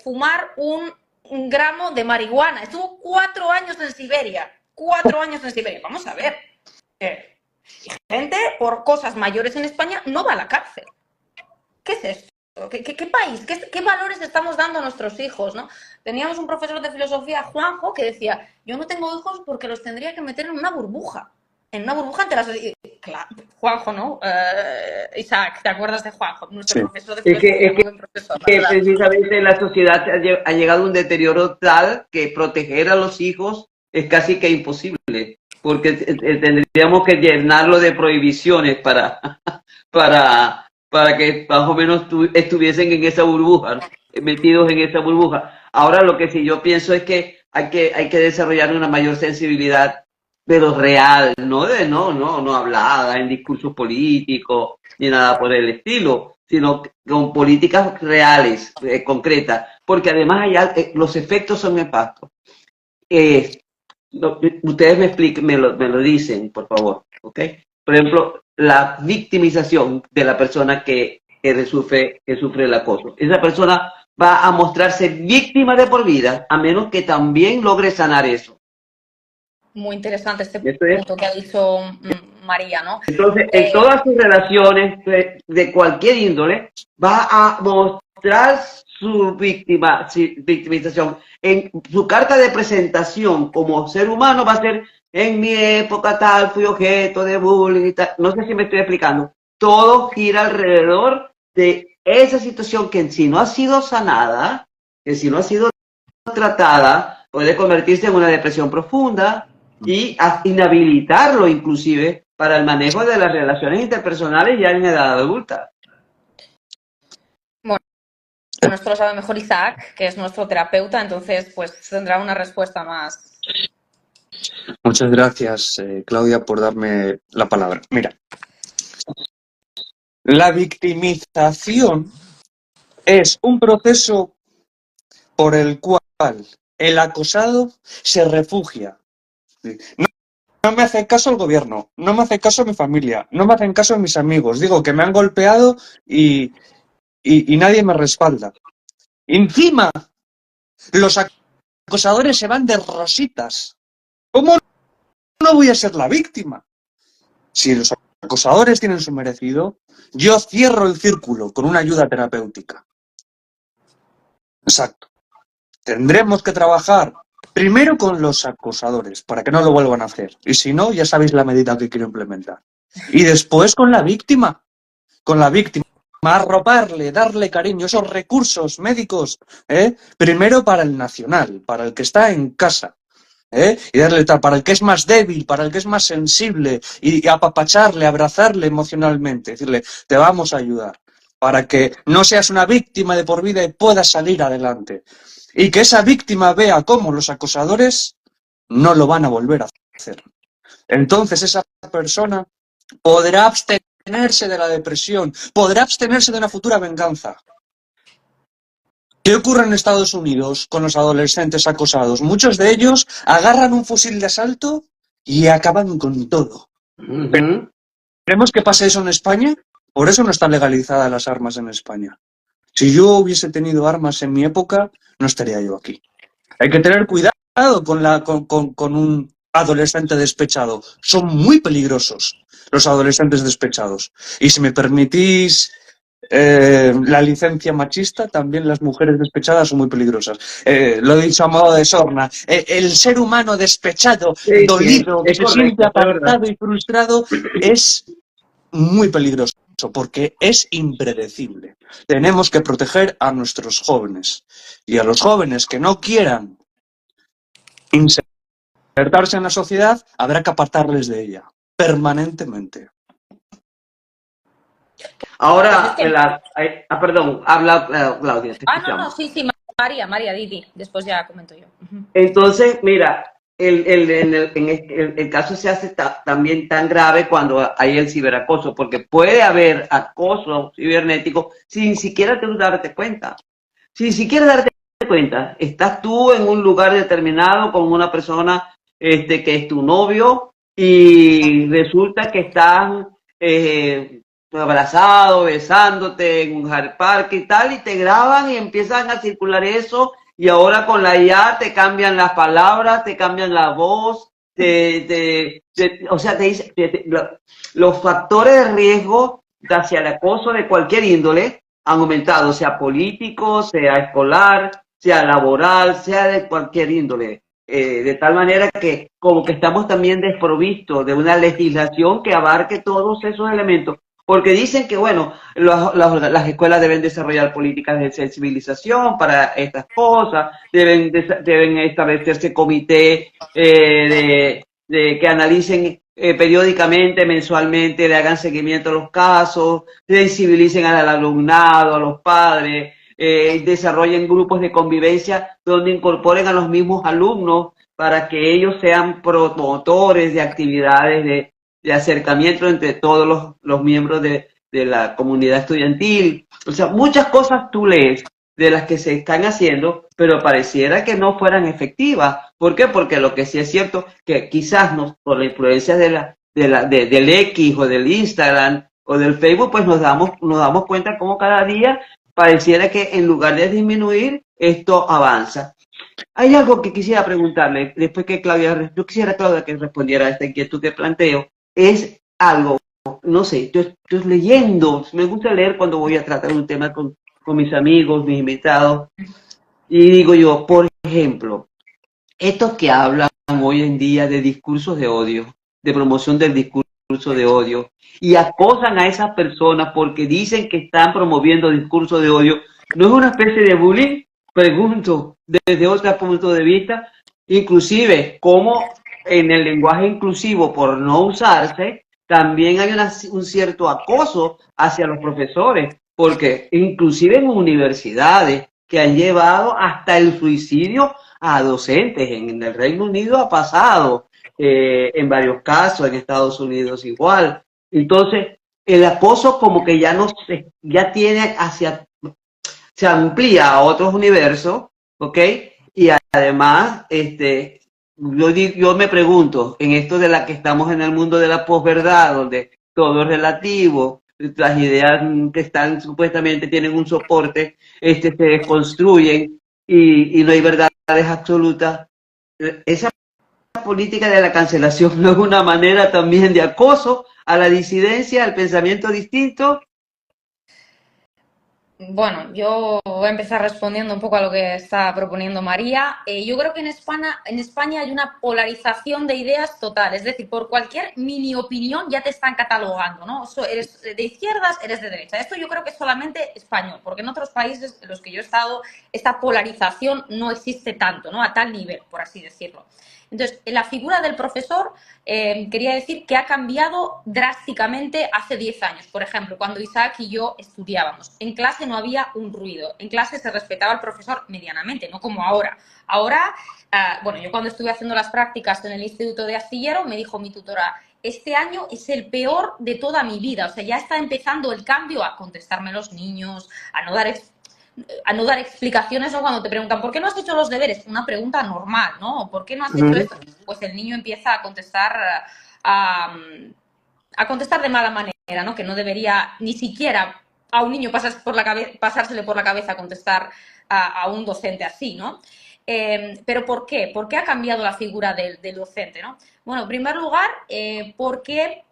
C: fumar un un gramo de marihuana. Estuvo 4 años en Siberia. 4 años en Siberia. Vamos a ver. Gente por cosas mayores en España no va a la cárcel. ¿Qué es esto? ¿Qué país? ¿Qué valores estamos dando a nuestros hijos? ¿No? Teníamos un profesor de filosofía, Juanjo, que decía, yo no tengo hijos porque los tendría que meter en una burbuja. En una burbuja entre las... Claro, Juanjo, ¿no? Isaac, ¿te acuerdas de Juanjo? Nuestro profesor de filosofía, muy buen profesor.
A: Que precisamente la sociedad ha llegado a un deterioro tal que proteger a los hijos es casi que imposible, porque tendríamos que llenarlo de prohibiciones para que más o menos estuviesen en esa burbuja, metidos en esa burbuja. Ahora lo que sí yo pienso es que hay que desarrollar una mayor sensibilidad, pero real, no hablada en discursos políticos ni nada por el estilo, sino con políticas reales, concretas, porque además los efectos son nefastos. Ustedes me lo dicen, por favor, ¿ok? Por ejemplo, la victimización de la persona que sufre el acoso. Esa persona va a mostrarse víctima de por vida, a menos que también logre sanar eso.
C: Muy interesante este punto que ha dicho María, ¿no?
A: Entonces, en todas sus relaciones de cualquier índole, va a mostrar su victimización. En su carta de presentación como ser humano va a ser, en mi época tal, fui objeto de bullying y tal. No sé si me estoy explicando. Todo gira alrededor de esa situación que si no ha sido sanada, que si no ha sido tratada, puede convertirse en una depresión profunda y inhabilitarlo inclusive para el manejo de las relaciones interpersonales ya en edad adulta.
C: Bueno, esto lo sabe mejor Isaac, que es nuestro terapeuta, entonces pues tendrá una respuesta más.
B: Muchas gracias, Claudia, por darme la palabra. Mira, la victimización es un proceso por el cual el acosado se refugia. No me hace caso el gobierno, no me hace caso mi familia, no me hacen caso mis amigos. Digo que me han golpeado y nadie me respalda. Encima, los acosadores se van de rositas. ¿Cómo no voy a ser la víctima? Si los acosadores tienen su merecido, yo cierro el círculo con una ayuda terapéutica. Exacto. Tendremos que trabajar primero con los acosadores, para que no lo vuelvan a hacer. Y si no, ya sabéis la medida que quiero implementar. Y después con la víctima. Arroparle, darle cariño, esos recursos médicos, primero para el nacional, para el que está en casa. Y darle tal, para el que es más débil, para el que es más sensible, y apapacharle, abrazarle emocionalmente, decirle, te vamos a ayudar, para que no seas una víctima de por vida y puedas salir adelante. Y que esa víctima vea cómo los acosadores no lo van a volver a hacer. Entonces esa persona podrá abstenerse de la depresión, podrá abstenerse de una futura venganza. ¿Qué ocurre en Estados Unidos con los adolescentes acosados? Muchos de ellos agarran un fusil de asalto y acaban con todo. ¿Queremos que pase eso en España? Por eso no están legalizadas las armas en España. Si yo hubiese tenido armas en mi época, no estaría yo aquí. Hay que tener cuidado con un adolescente despechado. Son muy peligrosos los adolescentes despechados. Y si me permitís la licencia machista, también las mujeres despechadas son muy peligrosas. Lo he dicho a modo de sorna. El ser humano despechado, dolido, que se siente apartado y frustrado, es muy peligroso, porque es impredecible. Tenemos que proteger a nuestros jóvenes. Y a los jóvenes que no quieran insertarse en la sociedad, habrá que apartarles de ella, permanentemente.
A: Ahora, perdón, habla Claudia, te
C: escuchamos. No, sí, María, Didi, después ya comento yo.
A: Entonces, mira, el caso se hace también tan grave cuando hay el ciberacoso, porque puede haber acoso cibernético sin siquiera darte cuenta. Sin siquiera darte cuenta, estás tú en un lugar determinado con una persona que es tu novio y resulta que están abrazado, besándote en un parque y tal, y te graban y empiezan a circular eso Y ahora con la IA te cambian las palabras, te cambian la voz, o sea, te dice, los factores de riesgo hacia el acoso de cualquier índole han aumentado, sea político, sea escolar, sea laboral, sea de cualquier índole. De tal manera que como que estamos también desprovistos de una legislación que abarque todos esos elementos. Porque dicen que, bueno, las escuelas deben desarrollar políticas de sensibilización para estas cosas, deben establecerse comités que analicen periódicamente, mensualmente, le hagan seguimiento a los casos, sensibilicen al alumnado, a los padres, desarrollen grupos de convivencia donde incorporen a los mismos alumnos para que ellos sean promotores de actividades de acercamiento entre todos los miembros de la comunidad estudiantil. O sea, muchas cosas tú lees de las que se están haciendo, pero pareciera que no fueran efectivas. ¿Por qué? Porque lo que sí es cierto, que quizás por la influencia del X o del Instagram o del Facebook, pues nos damos cuenta cómo cada día pareciera que en lugar de disminuir, esto avanza. Hay algo que quisiera preguntarle, después que yo quisiera, Claudia, que respondiera a esta inquietud que planteo, es algo, no sé, yo estoy leyendo, me gusta leer cuando voy a tratar un tema con mis amigos, mis invitados, y digo yo, por ejemplo, estos que hablan hoy en día de discursos de odio, de promoción del discurso de odio, y acosan a esas personas porque dicen que están promoviendo discursos de odio, ¿no es una especie de bullying? Pregunto, desde otro punto de vista, inclusive, como en el lenguaje inclusivo, por no usarse, también hay un cierto acoso hacia los profesores, porque inclusive en universidades que han llevado hasta el suicidio a docentes. En el Reino Unido ha pasado, en varios casos, en Estados Unidos igual. Entonces, el acoso como que ya tiene se amplía a otros universos, ¿ok? Y además, yo me pregunto, en esto de la que estamos en el mundo de la posverdad, donde todo es relativo, las ideas que están supuestamente tienen un soporte, se desconstruyen y no hay verdades absolutas. Esa política de la cancelación no es una manera también de acoso a la disidencia, al pensamiento distinto.
C: Bueno, yo voy a empezar respondiendo un poco a lo que está proponiendo María. Yo creo que en España hay una polarización de ideas total, es decir, por cualquier mini opinión ya te están catalogando, ¿no? Eres de izquierdas, eres de derecha. Esto yo creo que es solamente español, porque en otros países en los que yo he estado, esta polarización no existe tanto, ¿no? A tal nivel, por así decirlo. Entonces, la figura del profesor, quería decir que ha cambiado drásticamente hace 10 años. Por ejemplo, cuando Isaac y yo estudiábamos, en clase no había un ruido, en clase se respetaba al profesor medianamente, no como ahora. Ahora, bueno, yo cuando estuve haciendo las prácticas en el Instituto de Astillero, me dijo mi tutora, este año es el peor de toda mi vida, o sea, ya está empezando el cambio a contestarme los niños, a no dar explicaciones, ¿no? Cuando te preguntan, ¿por qué no has hecho los deberes? Una pregunta normal, ¿no? ¿Por qué no has hecho esto? Pues el niño empieza a contestar de mala manera, ¿no? Que no debería ni siquiera a un niño pasársele por la cabeza contestar a un docente así, ¿no? Pero ¿por qué? ¿Por qué ha cambiado la figura del docente, ¿no? Bueno, en primer lugar, porque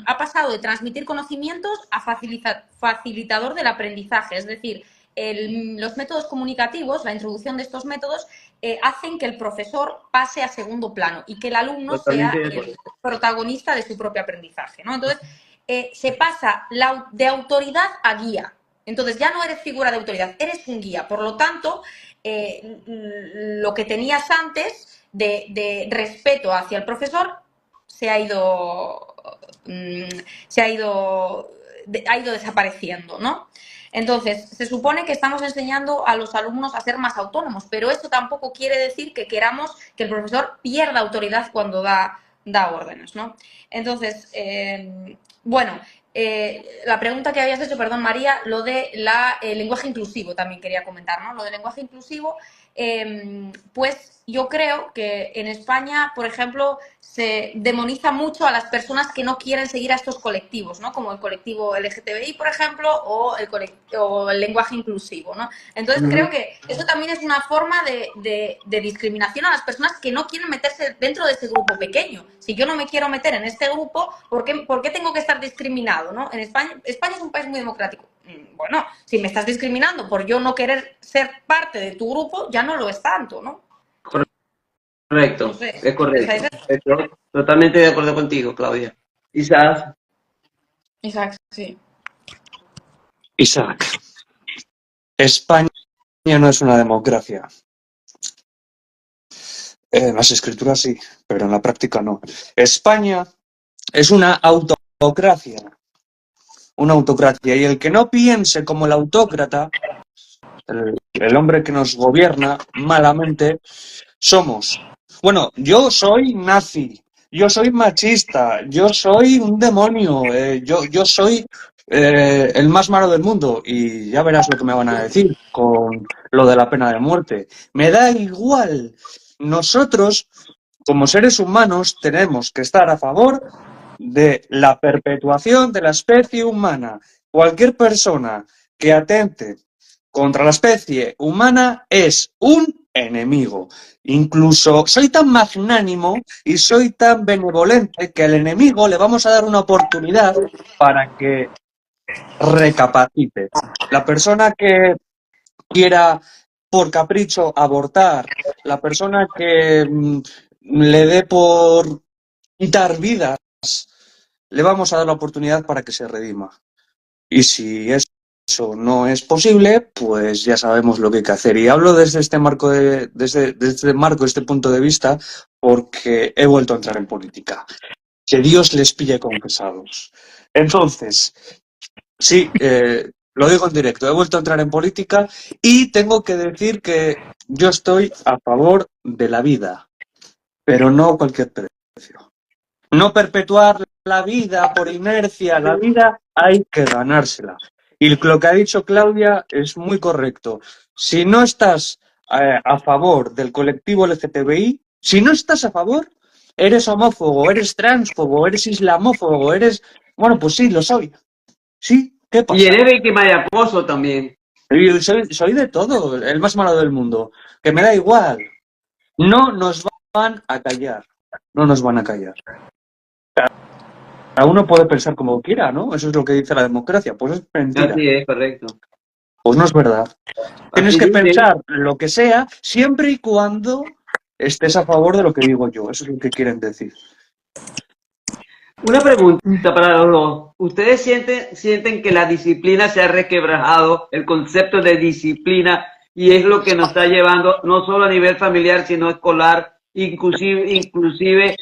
C: ha pasado de transmitir conocimientos a facilitador del aprendizaje, es decir, los métodos comunicativos, la introducción de estos métodos, hacen que el profesor pase a segundo plano y que el alumno sea el protagonista de su propio aprendizaje, ¿no? Entonces, se pasa de autoridad a guía. Entonces, ya no eres figura de autoridad, eres un guía. Por lo tanto, lo que tenías antes de respeto hacia el profesor ha ido desapareciendo, ¿no? Entonces, se supone que estamos enseñando a los alumnos a ser más autónomos, pero esto tampoco quiere decir que queramos que el profesor pierda autoridad cuando da órdenes, ¿no? Entonces, bueno, la pregunta que habías hecho, perdón María, lo de el lenguaje inclusivo también quería comentar, ¿no? Lo del lenguaje inclusivo, pues yo creo que en España, por ejemplo, se demoniza mucho a las personas que no quieren seguir a estos colectivos, ¿no? Como el colectivo LGTBI, por ejemplo, o el lenguaje inclusivo, ¿no? Entonces creo que eso también es una forma de discriminación a las personas que no quieren meterse dentro de ese grupo pequeño. Si yo no me quiero meter en este grupo, ¿por qué tengo que estar discriminado, ¿no? En España es un país muy democrático. Bueno, si me estás discriminando por yo no querer ser parte de tu grupo, ya no lo es tanto, ¿no?
A: Correcto,
C: No sé.
A: es correcto. Estoy totalmente de acuerdo contigo, Claudia. Isaac.
C: Isaac, sí.
B: Isaac, España no es una democracia. En las escrituras sí, pero en la práctica no. España es una autocracia. Una autocracia. Y el que no piense como el autócrata, el hombre que nos gobierna malamente, somos. Bueno, yo soy nazi, yo soy machista, yo soy un demonio, yo soy el más malo del mundo. Y ya verás lo que me van a decir con lo de la pena de muerte. Me da igual. Nosotros, como seres humanos, tenemos que estar a favor de la perpetuación de la especie humana. Cualquier persona que atente contra la especie humana es un enemigo. Incluso soy tan magnánimo y soy tan benevolente que al enemigo le vamos a dar una oportunidad para que recapacite. La persona que quiera por capricho abortar, la persona que le dé por quitar vidas, le vamos a dar la oportunidad para que se redima. Y si eso no es posible, pues ya sabemos lo que hay que hacer. Y hablo desde este marco, desde este punto de vista, porque he vuelto a entrar en política. Que Dios les pille confesados. Entonces, sí, lo digo en directo, he vuelto a entrar en política y tengo que decir que yo estoy a favor de la vida, pero no a cualquier precio. No perpetuar la vida por inercia, la vida hay que ganársela. Y lo que ha dicho Claudia es muy correcto. Si no estás a favor del colectivo LGTBI, si no estás a favor, eres homófobo, eres transfobo, eres islamófobo, eres... Bueno, pues sí, lo soy. Sí, ¿qué pasa?
A: Y eres víctima de acoso también.
B: Y soy de todo, el más malo del mundo. Que me da igual. No nos van a callar. No nos van a callar. Cada uno puede pensar como quiera, ¿no? Eso es lo que dice la democracia. Pues es mentira.
A: Así es, correcto.
B: Pues no es verdad. Tienes
A: Así
B: que
A: dice.
B: pensar lo que sea, siempre y cuando estés a favor de lo que digo yo. Eso es lo que quieren decir.
A: Una pregunta para los dos. ¿Ustedes sienten que la disciplina se ha resquebrajado, el concepto de disciplina, y es lo que nos está llevando, no solo a nivel familiar, sino escolar, inclusive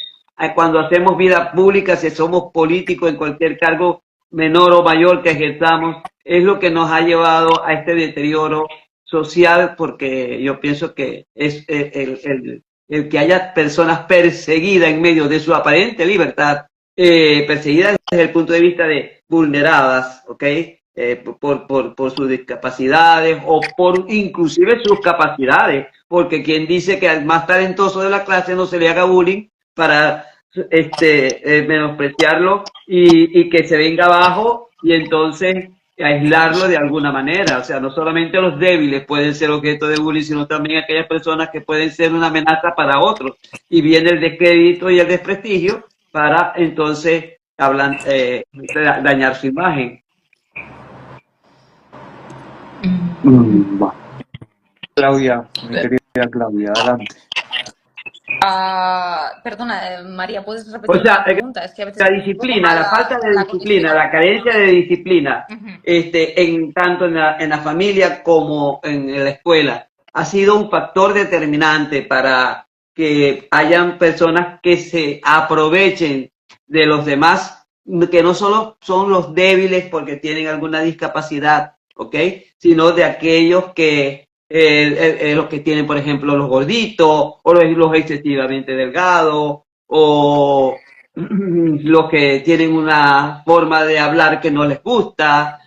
A: cuando hacemos vida pública, si somos políticos en cualquier cargo menor o mayor que ejerzamos, es lo que nos ha llevado a este deterioro social? Porque yo pienso que es el que haya personas perseguidas en medio de su aparente libertad, perseguidas desde el punto de vista de vulneradas, ¿ok? Por sus discapacidades o por inclusive sus capacidades, porque quien dice que al más talentoso de la clase no se le haga bullying para menospreciarlo y que se venga abajo y entonces aislarlo de alguna manera. O sea, no solamente los débiles pueden ser objeto de bullying, sino también aquellas personas que pueden ser una amenaza para otros. Y viene el descrédito y el desprestigio para entonces dañar su imagen.
B: Claudia, mi querida Claudia, adelante.
C: Perdona, María, ¿puedes repetir
A: O sea,
C: la pregunta? Es que a veces
A: la disciplina, la falta de disciplina, la carencia de disciplina, tanto en la familia como en la escuela, ha sido un factor determinante para que hayan personas que se aprovechen de los demás, que no solo son los débiles porque tienen alguna discapacidad, ¿ok? Sino de aquellos que los que tienen, por ejemplo, los gorditos o los excesivamente delgados o los que tienen una forma de hablar que no les gusta,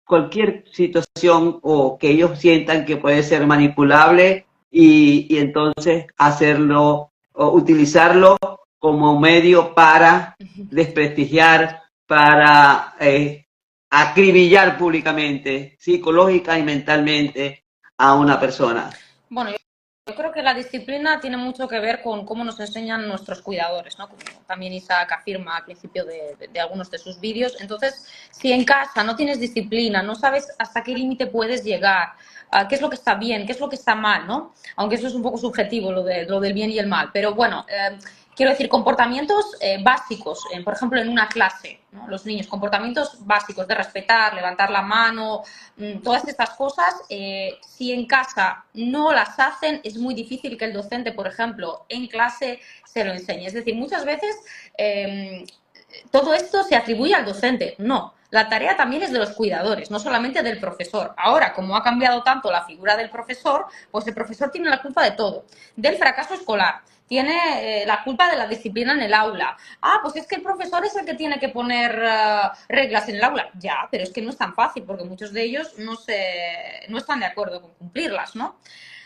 A: cualquier situación o que ellos sientan que puede ser manipulable y entonces hacerlo o utilizarlo como medio para desprestigiar, para acribillar públicamente, psicológica y mentalmente a una persona.
C: Bueno, yo creo que la disciplina tiene mucho que ver con cómo nos enseñan nuestros cuidadores, ¿no? Como también Isaac afirma al principio de algunos de sus vídeos. Entonces, si en casa no tienes disciplina, no sabes hasta qué límite puedes llegar, qué es lo que está bien, qué es lo que está mal, ¿no? Aunque eso es un poco subjetivo, lo del bien y el mal. Pero bueno, quiero decir, comportamientos básicos, por ejemplo, en una clase, ¿no? Los niños, comportamientos básicos de respetar, levantar la mano, todas estas cosas, si en casa no las hacen, es muy difícil que el docente, por ejemplo, en clase se lo enseñe. Es decir, muchas veces todo esto se atribuye al docente. No, la tarea también es de los cuidadores, no solamente del profesor. Ahora, como ha cambiado tanto la figura del profesor, pues el profesor tiene la culpa de todo, del fracaso escolar. Tiene la culpa de la disciplina en el aula. Ah, pues es que el profesor es el que tiene que poner reglas en el aula. Ya, pero es que no es tan fácil porque muchos de ellos no están de acuerdo con cumplirlas, ¿no?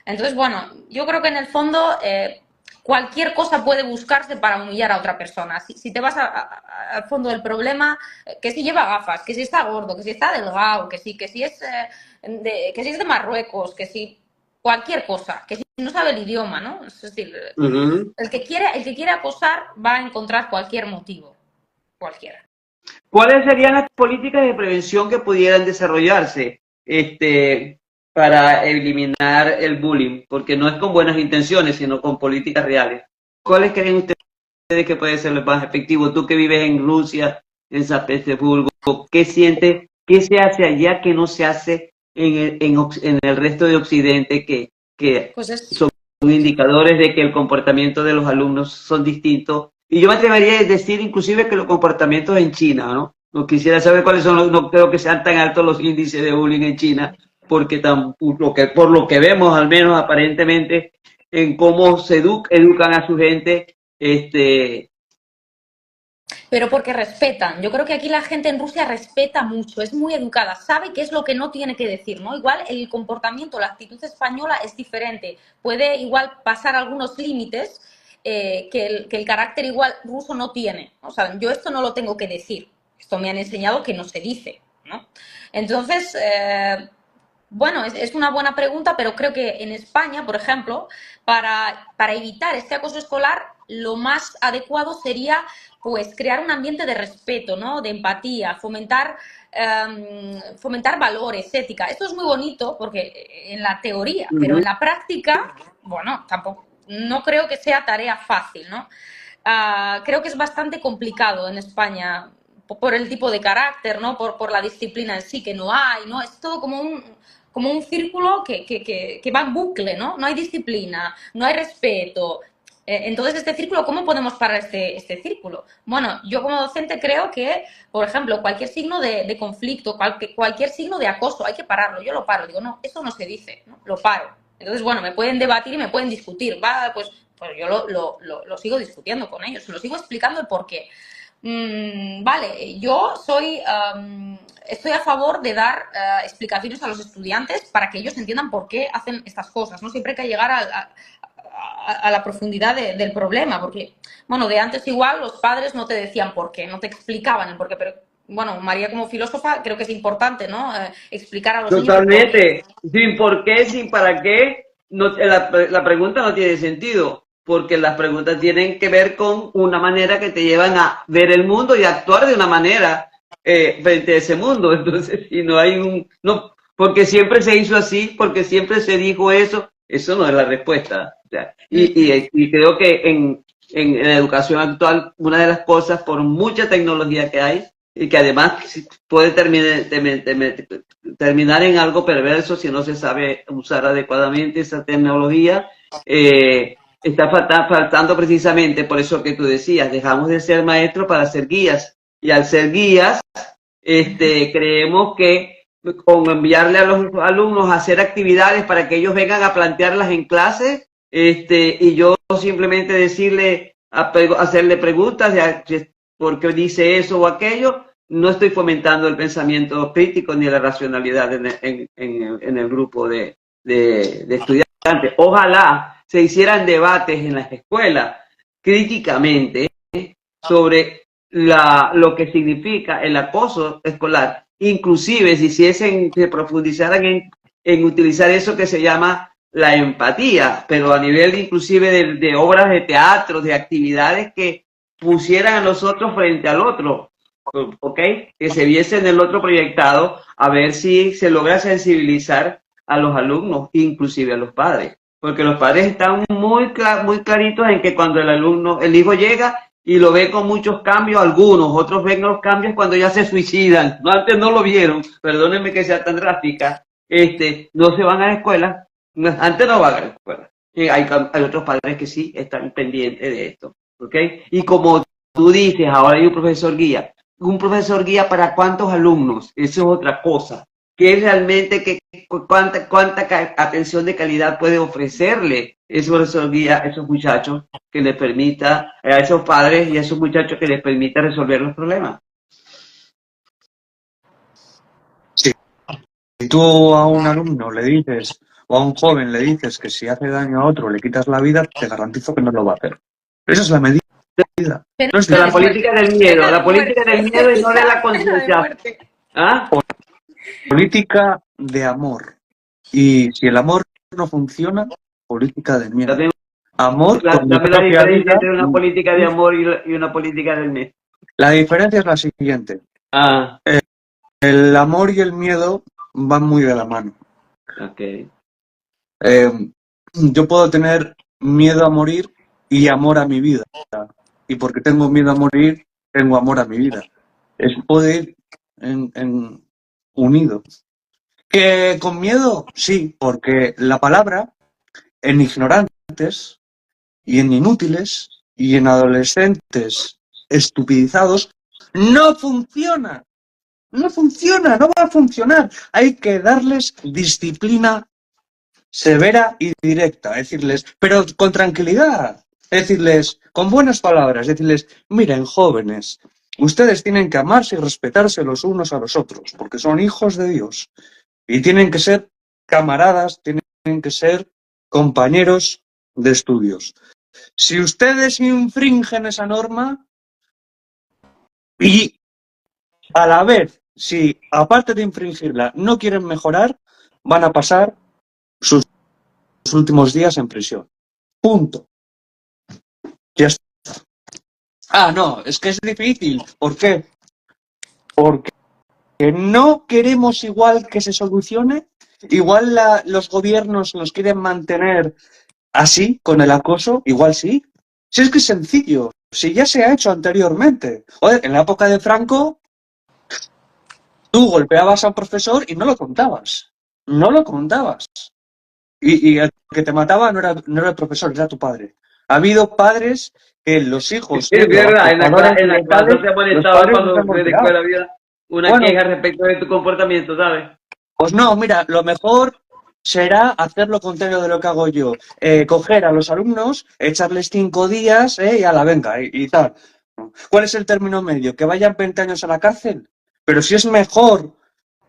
C: Entonces, bueno, yo creo que en el fondo cualquier cosa puede buscarse para humillar a otra persona. Si te vas al fondo del problema, que si lleva gafas, que si está gordo, que si está delgado, que si que si es de Marruecos, que si cualquier cosa, que si no sabe el idioma, ¿no? Es decir, el que quiere acosar va a encontrar cualquier motivo, cualquiera.
A: ¿Cuáles serían las políticas de prevención que pudieran desarrollarse para eliminar el bullying? Porque no es con buenas intenciones, sino con políticas reales. ¿Cuáles creen ustedes que puede ser lo más efectivo? Tú que vives en Rusia, en San Petersburgo, ¿qué sientes? ¿Qué se hace allá que no se hace en el resto de Occidente que
C: Pues
A: son indicadores de que el comportamiento de los alumnos son distintos? Y yo me atrevería a decir inclusive que los comportamientos en China, ¿no? No quisiera saber cuáles son no creo que sean tan altos los índices de bullying en China, porque por lo que vemos, al menos aparentemente, en cómo se educan a su gente,
C: pero porque respetan. Yo creo que aquí la gente en Rusia respeta mucho, es muy educada, sabe qué es lo que no tiene que decir, ¿no? Igual el comportamiento, la actitud española es diferente, puede igual pasar algunos límites que el carácter igual ruso no tiene. O sea, yo esto no lo tengo que decir, esto me han enseñado que no se dice, ¿no? Entonces, bueno, es una buena pregunta, pero creo que en España, por ejemplo, para evitar este acoso escolar, lo más adecuado sería pues crear un ambiente de respeto, ¿no? De empatía, fomentar valores, ética. Esto es muy bonito porque en la teoría, pero en la práctica, bueno, tampoco, no creo que sea tarea fácil, ¿no? Creo que es bastante complicado en España por el tipo de carácter, ¿no? Por la disciplina en sí que no hay, ¿no? Es todo como un círculo que va en bucle, ¿no? No hay disciplina, no hay respeto. Entonces, este círculo, ¿cómo podemos parar este círculo? Bueno, yo como docente creo que, por ejemplo, cualquier signo de conflicto, cualquier signo de acoso, hay que pararlo. Yo lo paro, digo, no, eso no se dice, ¿no? Lo paro. Entonces, bueno, me pueden debatir y me pueden discutir, va, pues yo lo sigo discutiendo con ellos, lo sigo explicando el porqué. Vale, yo estoy a favor de dar explicaciones a los estudiantes para que ellos entiendan por qué hacen estas cosas. No siempre hay que llegar a la profundidad del problema, porque, bueno, de antes igual los padres no te decían por qué, no te explicaban el por qué, pero, bueno, María como filósofa creo que es importante, ¿no? Explicar a los niños.
A: Totalmente, sin por qué, sin para qué, la pregunta no tiene sentido, porque las preguntas tienen que ver con una manera que te llevan a ver el mundo y actuar de una manera frente a ese mundo. Entonces, si no hay no, porque siempre se hizo así, porque siempre se dijo eso no es la respuesta. O sea, y creo que en la educación actual, una de las cosas, por mucha tecnología que hay, y que además puede terminar en algo perverso si no se sabe usar adecuadamente esa tecnología, está faltando precisamente por eso que tú decías, dejamos de ser maestros para ser guías, y al ser guías, creemos que con enviarle a los alumnos a hacer actividades para que ellos vengan a plantearlas en clase, y yo simplemente decirle, hacerle preguntas de por qué dice eso o aquello. No estoy fomentando el pensamiento crítico ni la racionalidad en el grupo de estudiantes. Ojalá se hicieran debates en las escuelas críticamente sobre lo que significa el acoso escolar, inclusive si se profundizaran en utilizar eso que se llama la empatía, pero a nivel inclusive de obras de teatro, de actividades que pusieran a nosotros frente al otro, ¿ok? Que se viese en el otro proyectado, a ver si se logra sensibilizar a los alumnos, inclusive a los padres, porque los padres están muy claritos en que cuando el hijo llega y lo ve con muchos cambios, algunos, otros ven los cambios cuando ya se suicidan, no, antes no lo vieron, perdónenme que sea tan drástica, no se van a la escuela, antes no van a la escuela, hay otros padres que sí están pendientes de esto, ¿ok? Y como tú dices, ahora hay un profesor guía para cuántos alumnos, eso es otra cosa, que es realmente cuánta atención de calidad puede ofrecerle ese profesor guía a esos muchachos que les permita, a esos padres y a esos muchachos que les permita resolver los problemas.
B: Si tú a un alumno le dices, o a un joven le dices que si hace daño a otro le quitas la vida, te garantizo que no lo va a hacer. Esa es la medida. No es
A: la política del miedo, la política del miedo y no de la conciencia. ¿Ah?
B: Política de amor. Y si el amor no funciona, política de miedo. Amor con mi propia
A: diferencia
B: vida.
A: entre una política de amor y una política del miedo.
B: La diferencia es la siguiente. El amor y el miedo van muy de la mano.
A: Okay.
B: Yo puedo tener miedo a morir y amor a mi vida. Y porque tengo miedo a morir, tengo amor a mi vida. Puede ir unido. ¿Que con miedo? Sí, porque la palabra en ignorantes y en inútiles y en adolescentes estupidizados no funciona. No funciona, no va a funcionar. Hay que darles disciplina severa y directa. Decirles, pero con tranquilidad. Decirles, con buenas palabras. Decirles, miren, jóvenes, ustedes tienen que amarse y respetarse los unos a los otros, porque son hijos de Dios. Y tienen que ser camaradas, tienen que ser compañeros de estudios. Si ustedes infringen esa norma y a la vez, si aparte de infringirla no quieren mejorar, van a pasar sus últimos días en prisión. Punto. Ya está. No, es que es difícil. ¿Por qué? Porque no queremos igual que se solucione. Igual los gobiernos nos quieren mantener así, con el acoso, igual sí. Si es que es sencillo, si ya se ha hecho anteriormente. Joder, en la época de Franco, tú golpeabas a un profesor y no lo contabas. No lo contabas. Y el que te mataba no era el profesor, era tu padre. Ha habido padres que los hijos...
A: Es verdad, en la clase se ha molestado cuando en la escuela había una queja respecto de tu comportamiento, ¿sabes?
B: Pues no, mira, lo mejor será hacer lo contrario de lo que hago yo. Coger a los alumnos, echarles 5 días y a la venga y tal. ¿Cuál es el término medio? ¿Que vayan 20 años a la cárcel? Pero si es mejor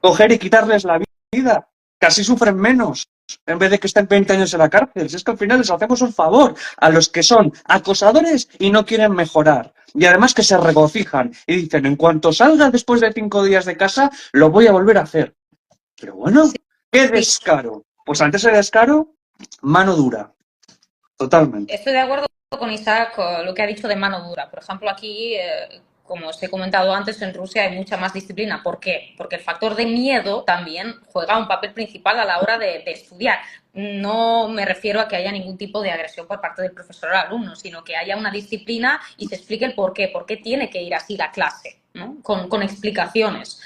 B: coger y quitarles la vida, casi sufren menos en vez de que estén 20 años en la cárcel. Si es que al final les hacemos un favor a los que son acosadores y no quieren mejorar. Y además que se regocijan y dicen, en cuanto salga después de 5 días de casa, lo voy a volver a hacer. Pero bueno, qué descaro. Pues ante ese descaro, mano dura. Totalmente.
C: Estoy de acuerdo con Isaac con lo que ha dicho de mano dura. Por ejemplo, aquí, como os he comentado antes, en Rusia hay mucha más disciplina. ¿Por qué? Porque el factor de miedo también juega un papel principal a la hora de estudiar. No me refiero a que haya ningún tipo de agresión por parte del profesor al alumno, sino que haya una disciplina y se explique el por qué tiene que ir así la clase, ¿no? Con explicaciones.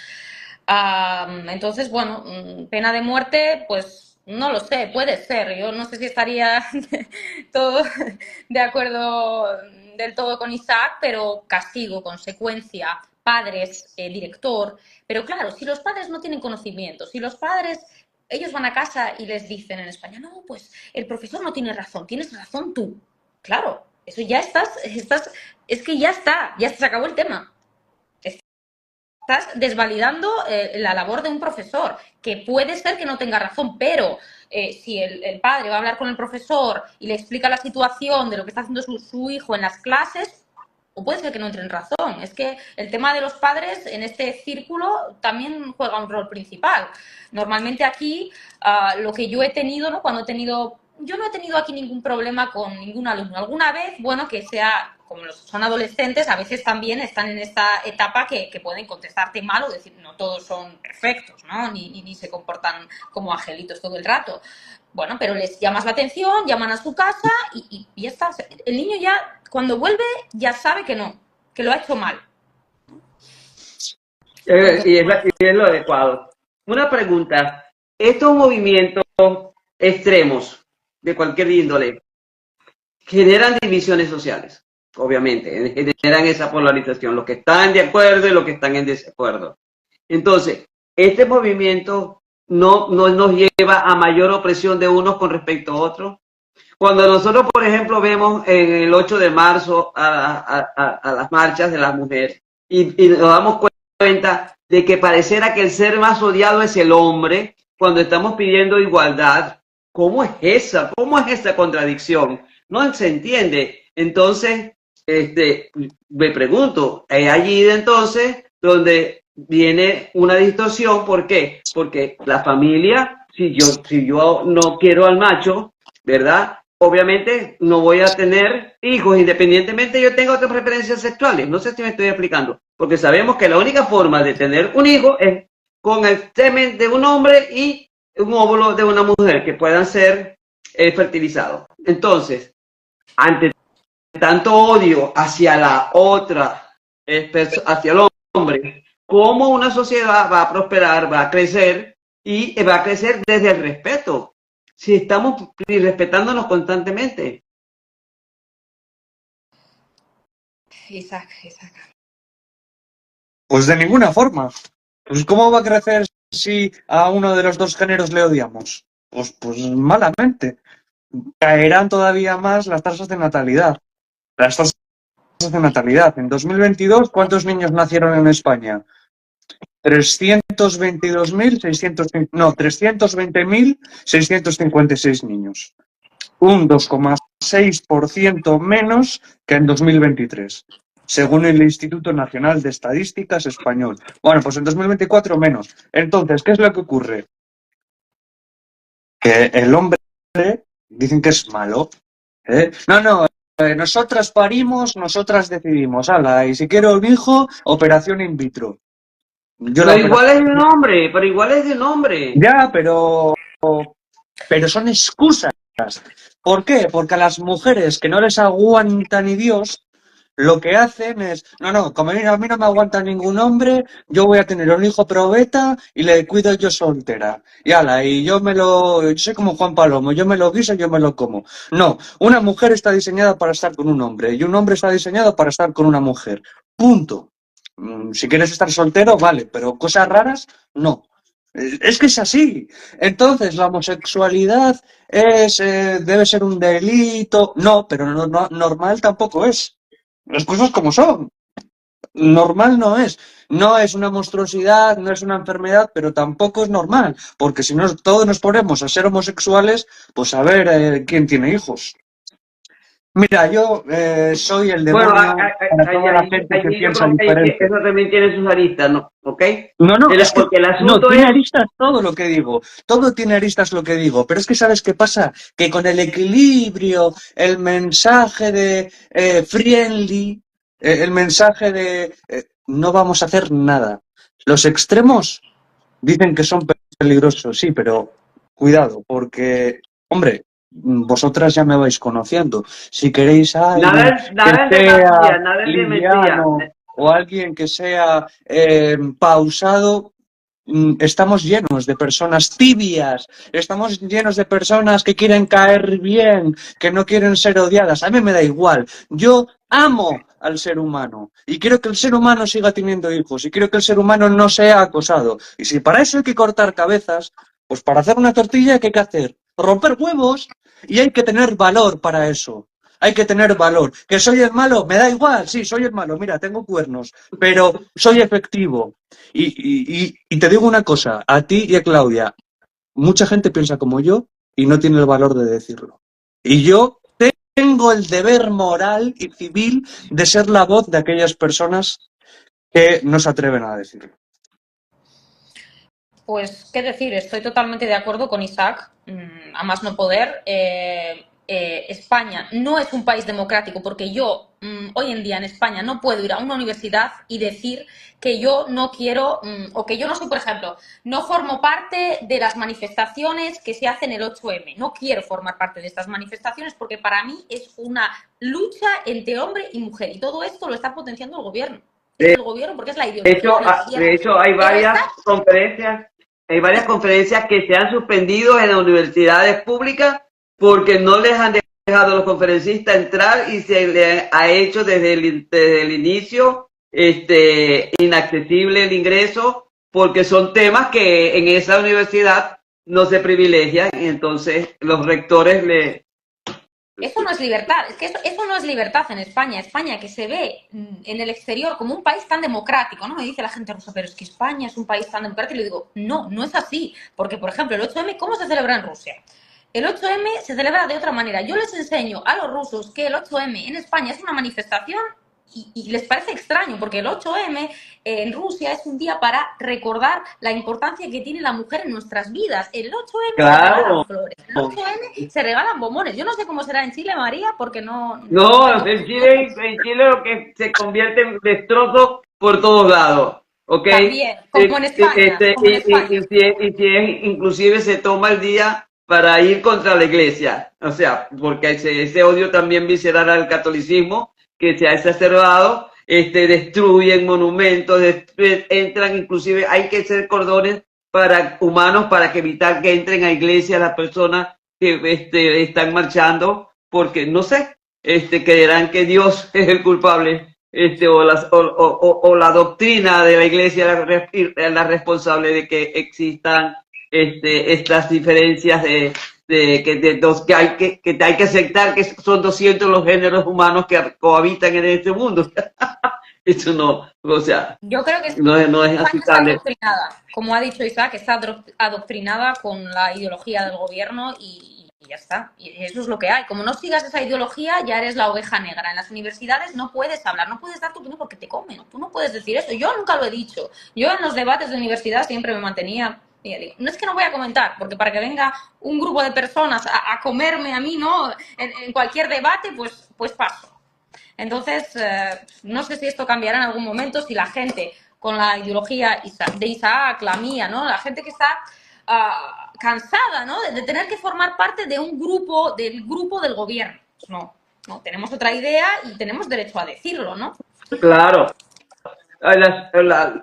C: Entonces, bueno, pena de muerte, pues no lo sé, puede ser. Yo no sé si estaría todo de acuerdo del todo con Isaac, pero castigo, consecuencia, padres, director. Pero claro, si los padres no tienen conocimiento, si los padres, ellos van a casa y les dicen en España, no, pues el profesor no tiene razón, tienes razón tú. Claro, Eso ya es que ya se acabó el tema. Estás desvalidando la labor de un profesor, que puede ser que no tenga razón, pero si el padre va a hablar con el profesor y le explica la situación de lo que está haciendo su hijo en las clases, o puede ser que no entre en razón. Es que el tema de los padres en este círculo también juega un rol principal. Normalmente aquí lo que yo he tenido, ¿no? Yo no he tenido aquí ningún problema con ningún alumno. Alguna vez, bueno, que sea, como son adolescentes, a veces también están en esta etapa que pueden contestarte mal o decir, no todos son perfectos, ¿no? Ni se comportan como angelitos todo el rato. Bueno, pero les llamas la atención, llaman a su casa y ya está. El niño ya, cuando vuelve, ya sabe que lo ha hecho mal.
A: Y es lo adecuado. Una pregunta. Estos movimientos extremos de cualquier índole generan divisiones sociales, obviamente, generan esa polarización, los que están de acuerdo y los que están en desacuerdo. Entonces, este movimiento no nos lleva a mayor opresión de unos con respecto a otros. Cuando nosotros, por ejemplo, vemos en el 8 de marzo a las marchas de las mujeres y nos damos cuenta de que pareciera que el ser más odiado es el hombre cuando estamos pidiendo igualdad, ¿cómo es esa? ¿Cómo es esa contradicción? No se entiende. Entonces, me pregunto, ¿es allí entonces donde viene una distorsión? ¿Por qué? Porque la familia, si yo no quiero al macho, ¿verdad? Obviamente no voy a tener hijos independientemente yo tenga otras preferencias sexuales. No sé si me estoy explicando. Porque sabemos que la única forma de tener un hijo es con el semen de un hombre y un óvulo de una mujer que puedan ser fertilizados. Entonces, ante tanto odio hacia la otra, hacia el hombre, ¿cómo una sociedad va a prosperar, va a crecer y va a crecer desde el respeto? Si estamos respetándonos constantemente.
C: Isaac.
B: Pues de ninguna forma. Pues ¿cómo va a crecer si a uno de los dos géneros le odiamos? Pues malamente. Caerán todavía más las tasas de natalidad. Las tasas de natalidad. En 2022, ¿cuántos niños nacieron en España? 320.656 niños. Un 2,6% menos que en 2023, según el Instituto Nacional de Estadísticas Español. Bueno, pues en 2024 menos. Entonces, ¿qué es lo que ocurre? Que el hombre dicen que es malo. Nosotras parimos, nosotras decidimos. Ala, y si quiero un hijo, operación in vitro.
A: Pero igual es de un hombre.
B: Ya, pero son excusas. ¿Por qué? Porque a las mujeres que no les aguanta ni Dios, lo que hacen es, como a mí no me aguanta ningún hombre, yo voy a tener un hijo probeta y le cuido yo soltera. Y ala, yo soy como Juan Palomo, yo me lo guiso, yo me lo como. No, una mujer está diseñada para estar con un hombre y un hombre está diseñado para estar con una mujer. Punto. Si quieres estar soltero, vale, pero cosas raras, no. Es que es así. Entonces, la homosexualidad debe ser un delito. No, pero normal tampoco es. Las cosas como son. Normal no es. No es una monstruosidad, no es una enfermedad, pero tampoco es normal. Porque si no todos nos ponemos a ser homosexuales, pues a ver quién tiene hijos. Mira, yo soy el demonio para toda la gente que piensa diferente.
A: Eso también tiene sus aristas, ¿no? ¿Ok?
B: Porque el asunto tiene aristas todo lo que digo. Todo tiene aristas lo que digo. Pero es que ¿sabes qué pasa? Que con el equilibrio, el mensaje de friendly, el mensaje de no vamos a hacer nada. Los extremos dicen que son peligrosos, sí, pero cuidado, porque, hombre, vosotras ya me vais conociendo. Si queréis a alguien que sea liviano o alguien que sea pausado, estamos llenos de personas tibias, estamos llenos de personas que quieren caer bien, que no quieren ser odiadas. A mí me da igual. Yo amo al ser humano y quiero que el ser humano siga teniendo hijos y quiero que el ser humano no sea acosado. Y si para eso hay que cortar cabezas, pues para hacer una tortilla, ¿qué hay que hacer? Romper huevos, y hay que tener valor para eso. hay que tener valor. ¿Que soy el malo? Me da igual, sí, soy el malo, mira, tengo cuernos, pero soy efectivo. Y te digo una cosa, a ti y a Claudia, mucha gente piensa como yo y no tiene el valor de decirlo. Y yo tengo el deber moral y civil de ser la voz de aquellas personas que no se atreven a decirlo.
C: Pues, qué decir, estoy totalmente de acuerdo con Isaac, a más no poder. España no es un país democrático porque yo hoy en día en España no puedo ir a una universidad y decir que yo no quiero, o que yo no soy, por ejemplo, no formo parte de las manifestaciones que se hacen el 8M. No quiero formar parte de estas manifestaciones porque para mí es una lucha entre hombre y mujer y todo esto lo está potenciando el gobierno. Es el gobierno porque es la ideología.
A: De hecho, hay varias conferencias que se han suspendido en las universidades públicas porque no les han dejado a los conferencistas entrar y se le ha hecho desde el inicio inaccesible el ingreso porque son temas que en esa universidad no se privilegian y entonces los rectores le...
C: Eso no es libertad, es que eso no es libertad en España. España, que se ve en el exterior como un país tan democrático, ¿no? Me dice la gente rusa, pero es que España es un país tan democrático. Y le digo, no, no es así. Porque, por ejemplo, el 8M, ¿cómo se celebra en Rusia? El 8M se celebra de otra manera. Yo les enseño a los rusos que el 8M en España es una manifestación y les parece extraño, porque el 8M en Rusia es un día para recordar la importancia que tiene la mujer en nuestras vidas. El 8M
A: Claro.
C: se regalan flores, el 8M se regalan bombones. Yo no sé cómo será en Chile, María, porque no...
A: No, en Chile lo que se convierte en destrozos por todos lados, ¿ok?
C: También, como en España.
A: Y si inclusive se toma el día para ir contra la iglesia, o sea, porque ese odio también visceral al catolicismo que se ha exacerbado, destruyen monumentos, entran inclusive, hay que hacer cordones humanos para que evitar que entren a iglesia las personas que están marchando, porque no sé, creerán que Dios es el culpable, o la doctrina de la iglesia la responsable de que existan estas diferencias que hay que aceptar que son 200 los géneros humanos que cohabitan en este mundo. Eso no, o sea,
C: yo creo que
A: no es aceptable.
C: Está adoctrinada, como ha dicho Isaac, está adoctrinada con la ideología del gobierno y ya está. Y eso es lo que hay. Como no sigas esa ideología, ya eres la oveja negra. En las universidades no puedes hablar, no puedes dar tu opinión porque te comen. Tú no puedes decir eso. Yo nunca lo he dicho. Yo en los debates de universidad siempre me mantenía... No es que no voy a comentar, porque para que venga un grupo de personas a comerme a mí, ¿no? En cualquier debate, pues paso. Entonces, no sé si esto cambiará en algún momento, si la gente con la ideología de Isaac, la mía, ¿no? La gente que está cansada, ¿no? De tener que formar parte de un grupo, del gobierno. No, tenemos otra idea y tenemos derecho a decirlo, ¿no?
A: Claro.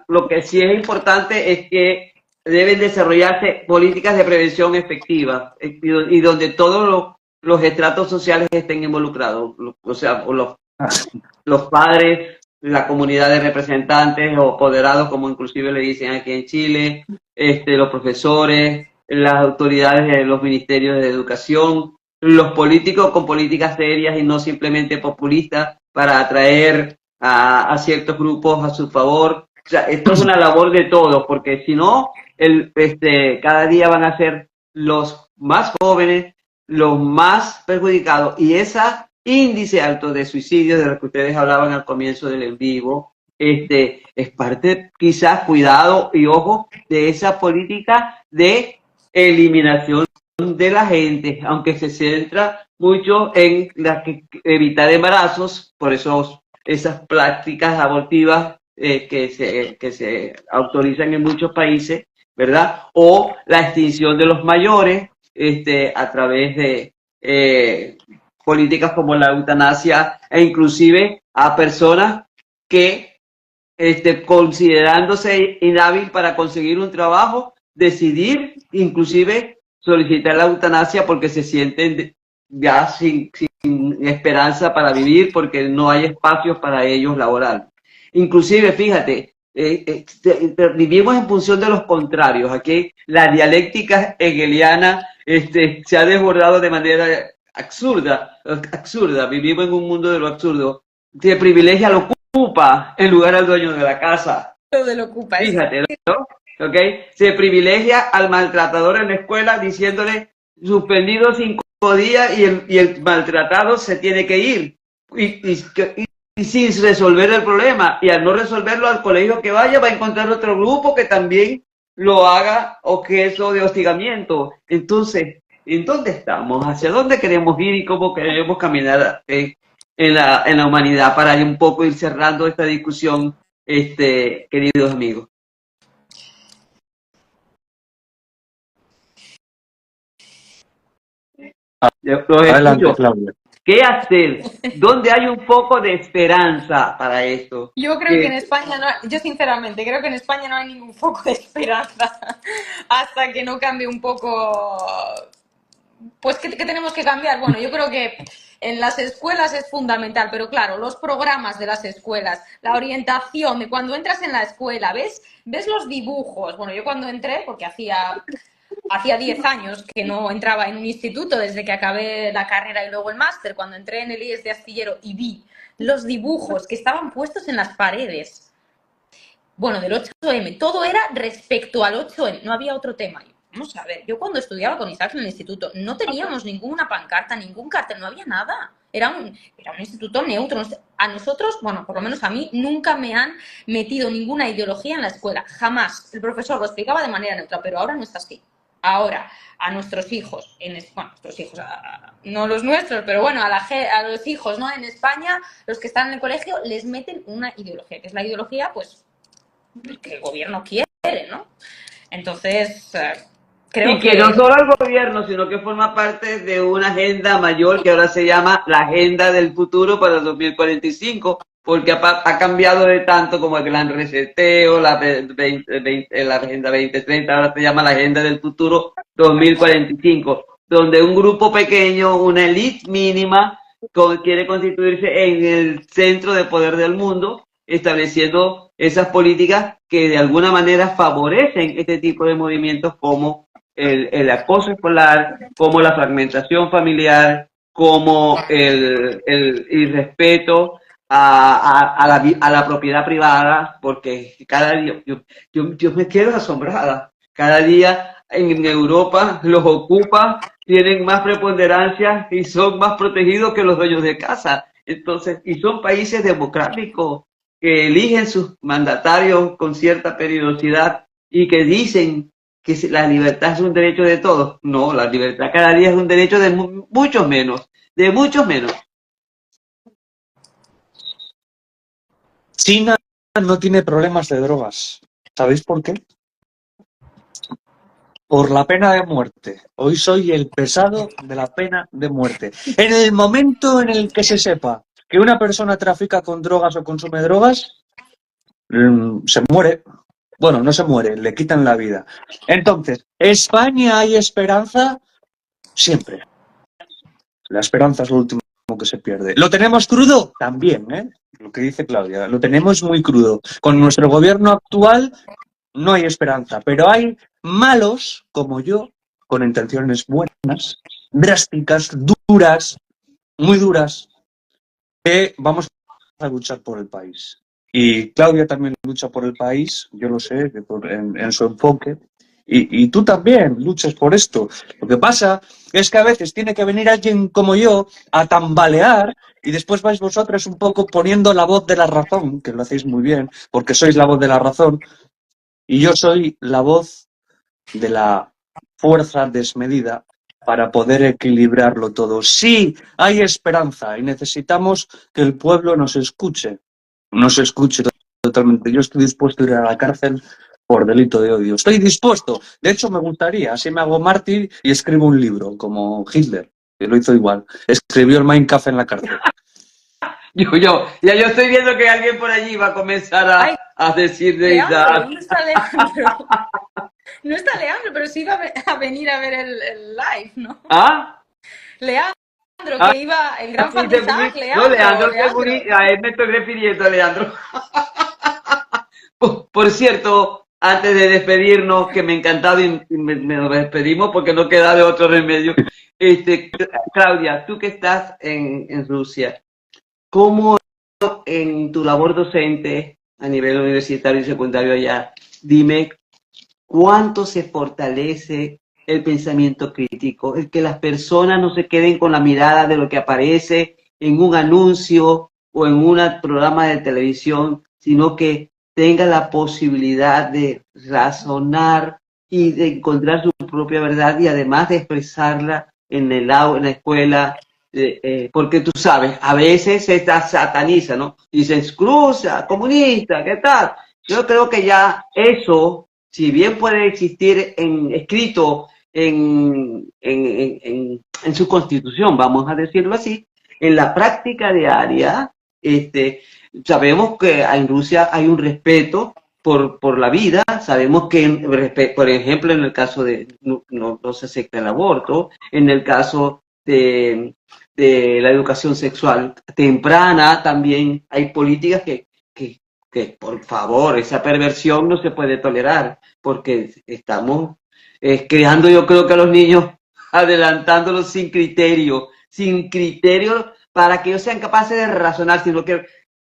A: Lo que sí es importante es que deben desarrollarse políticas de prevención efectivas y donde todos los estratos sociales estén involucrados, o sea, los padres, la comunidad de representantes o apoderados, como inclusive le dicen aquí en Chile, los profesores, las autoridades de los ministerios de educación, los políticos con políticas serias y no simplemente populistas para atraer a ciertos grupos a su favor. O sea, esto es una labor de todos, porque si no, cada día van a ser los más jóvenes, los más perjudicados, y ese índice alto de suicidios de los que ustedes hablaban al comienzo del en vivo, es parte, quizás, cuidado y ojo, de esa política de eliminación de la gente, aunque se centra mucho en evitar embarazos, por eso esas prácticas abortivas que se autorizan en muchos países, ¿verdad? O la extinción de los mayores a través de políticas como la eutanasia e inclusive a personas que considerándose inhábil para conseguir un trabajo, decidir inclusive solicitar la eutanasia porque se sienten ya sin esperanza para vivir porque no hay espacios para ellos laboral. Inclusive, fíjate, vivimos en función de los contrarios. Aquí la dialéctica hegeliana se ha desbordado de manera absurda, vivimos en un mundo de lo absurdo, se privilegia al ocupa en lugar al dueño de la casa.
C: Lo del ocupa.
A: Fíjate, ¿no? ¿Ok? Se privilegia al maltratador en la escuela diciéndole suspendido 5 días y el maltratado se tiene que ir y sin resolver el problema. Y al no resolverlo, al colegio que vaya va a encontrar otro grupo que también lo haga objeto de hostigamiento. Entonces, ¿en dónde estamos? ¿Hacia dónde queremos ir y cómo queremos caminar en la humanidad? Para un poco ir cerrando esta discusión, queridos amigos.
B: Adelante, Claudia.
A: ¿Qué hacer? ¿Dónde hay un poco de esperanza para esto?
C: Yo creo que en España no, yo sinceramente creo que en España no hay ningún foco de esperanza hasta que no cambie un poco. Pues ¿qué tenemos que cambiar? Bueno, yo creo que en las escuelas es fundamental, pero claro, los programas de las escuelas, la orientación de cuando entras en la escuela, ves los dibujos. Bueno, yo cuando entré, porque hacía 10 años que no entraba en un instituto desde que acabé la carrera y luego el máster, cuando entré en el IES de Astillero y vi los dibujos que estaban puestos en las paredes, bueno, del 8M, todo era respecto al 8M, no había otro tema. Vamos a ver, yo cuando estudiaba con Isaac en el instituto no teníamos ninguna pancarta, ningún cartel, no había nada. Era un instituto neutro. A nosotros, bueno, por lo menos a mí, nunca me han metido ninguna ideología en la escuela. Jamás. El profesor lo explicaba de manera neutra, pero ahora no es así. Ahora, a nuestros hijos, no los nuestros, pero bueno, a los hijos, ¿no? En España, los que están en el colegio, les meten una ideología, que es la ideología, pues, que el gobierno quiere, ¿no? Entonces, creo
A: que no solo el gobierno, sino que forma parte de una agenda mayor que ahora se llama la Agenda del Futuro para el 2045, porque ha cambiado de tanto como el Gran Reseteo, la Agenda 2030, ahora se llama la Agenda del Futuro 2045, donde un grupo pequeño, una élite mínima, quiere constituirse en el centro de poder del mundo, estableciendo esas políticas que de alguna manera favorecen este tipo de movimientos como el acoso escolar, como la fragmentación familiar, como el irrespeto a la propiedad privada, porque cada día, yo me quedo asombrada, cada día en Europa los ocupas tienen más preponderancia y son más protegidos que los dueños de casa. Entonces, y son países democráticos que eligen sus mandatarios con cierta periodicidad y que dicen que la libertad es un derecho de todos. No, la libertad cada día es un derecho de muchos menos, de muchos menos.
B: China no tiene problemas de drogas. ¿Sabéis por qué? Por la pena de muerte. Hoy soy el pesado de la pena de muerte. En el momento en el que se sepa que una persona trafica con drogas o consume drogas, se muere. Bueno, no se muere, le quitan la vida. Entonces, ¿España hay esperanza? Siempre. La esperanza es lo último que se pierde. ¿Lo tenemos crudo? También, ¿eh? Lo que dice Claudia, lo tenemos muy crudo. Con nuestro gobierno actual no hay esperanza, pero hay malos como yo, con intenciones buenas, drásticas, duras, muy duras, que vamos a luchar por el país. Y Claudia también lucha por el país, yo lo sé, en su enfoque. Y tú también luchas por esto. Lo que pasa es que a veces tiene que venir alguien como yo a tambalear y después vais vosotros un poco poniendo la voz de la razón, que lo hacéis muy bien, porque sois la voz de la razón, y yo soy la voz de la fuerza desmedida para poder equilibrarlo todo. Sí, hay esperanza y necesitamos que el pueblo nos escuche totalmente. Yo estoy dispuesto a ir a la cárcel por delito de odio. Estoy dispuesto. De hecho, me gustaría. Así me hago mártir y escribo un libro, como Hitler, que lo hizo igual. Escribió el Mein Kampf en la cárcel.
A: Yo estoy viendo que alguien por allí va a comenzar a decir de
C: Leandro, no está Leandro. No está Leandro, pero sí iba a venir a ver el live, ¿no?
A: ¿Ah?
C: Leandro, que iba, el gran fan de Isaac,
A: Leandro. No, Leandro. A él me estoy refiriendo a Leandro. Por cierto, antes de despedirnos, que me ha encantado y nos despedimos porque no queda de otro remedio. Claudia, tú que estás en Rusia, ¿cómo en tu labor docente a nivel universitario y secundario allá, dime cuánto se fortalece el pensamiento crítico, el que las personas no se queden con la mirada de lo que aparece en un anuncio o en un programa de televisión, sino que tenga la posibilidad de razonar y de encontrar su propia verdad y además de expresarla en en la escuela, porque tú sabes, a veces se sataniza, ¿no? Dicen, cruza, comunista, ¿qué tal? Yo creo que ya eso, si bien puede existir escrito en su constitución, vamos a decirlo así, en la práctica diaria, sabemos que en Rusia hay un respeto por la vida, sabemos que, por ejemplo, en el caso de no se acepta el aborto, en el caso de la educación sexual temprana también hay políticas que por favor, esa perversión no se puede tolerar, porque estamos creando, yo creo que a los niños, adelantándolos sin criterio para que ellos sean capaces de razonar, sino que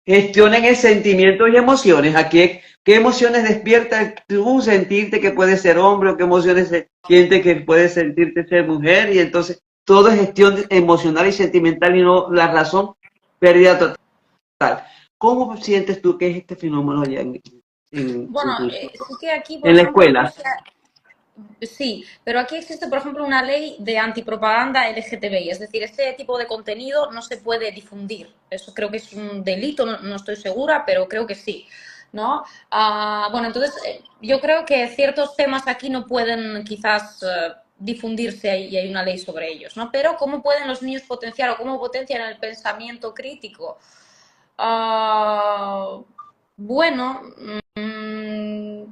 A: gestionen el sentimientos y emociones. Aquí, ¿qué emociones despierta tú sentirte que puedes ser hombre o qué emociones sientes que puedes sentirte ser mujer? Y entonces todo es gestión emocional y sentimental y no la razón, pérdida total. ¿Cómo sientes tú que es este fenómeno allá
C: Bueno,
A: Rusia?
C: sí que aquí, por
A: En la
C: ejemplo, en
A: escuela.
C: Rusia, sí, pero aquí existe, por ejemplo, una ley de antipropaganda LGTBI, es decir, este tipo de contenido no se puede difundir. Eso creo que es un delito, no estoy segura, pero creo que sí, ¿no? Bueno, entonces yo creo que ciertos temas aquí no pueden quizás difundirse y hay una ley sobre ellos, ¿no? Pero ¿cómo pueden los niños potenciar o cómo potencian el pensamiento crítico? Ah, bueno, mm,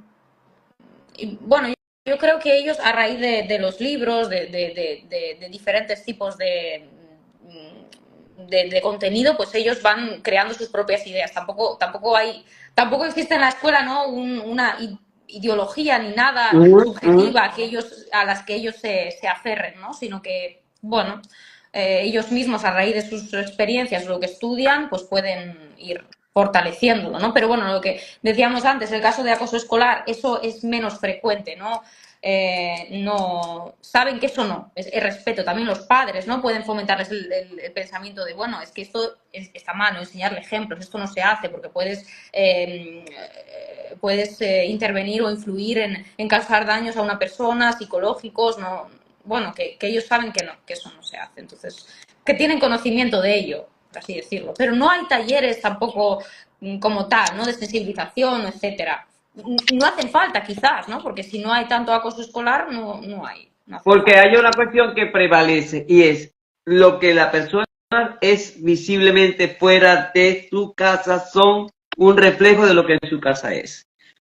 C: bueno, yo creo que ellos a raíz de los libros, de diferentes tipos de contenido, pues ellos van creando sus propias ideas. Tampoco existe en la escuela, ¿no? Una ideología ni nada subjetiva a las que ellos se aferren, ¿no? Sino que, bueno, ellos mismos a raíz de sus experiencias, lo que estudian, pues pueden ir fortaleciéndolo, ¿no? Pero bueno, lo que decíamos antes, el caso de acoso escolar, eso es menos frecuente, ¿no? No saben que eso no, es respeto. También los padres, ¿no? Pueden fomentarles el pensamiento de, bueno, es que esto está mal, ¿no? Enseñarle ejemplos, esto no se hace porque puedes intervenir o influir en causar daños a una persona, psicológicos, no, bueno, que ellos saben que no, que eso no se hace. Entonces, que tienen conocimiento de ello, por así decirlo. Pero no hay talleres tampoco como tal, ¿no? De sensibilización, etcétera. No hacen falta, quizás, ¿no? Porque si no hay tanto acoso escolar, no hay. No hace
A: Porque
C: falta.
A: hay una cuestión que prevalece y es lo que la persona es visiblemente fuera de su casa son un reflejo de lo que en su casa es.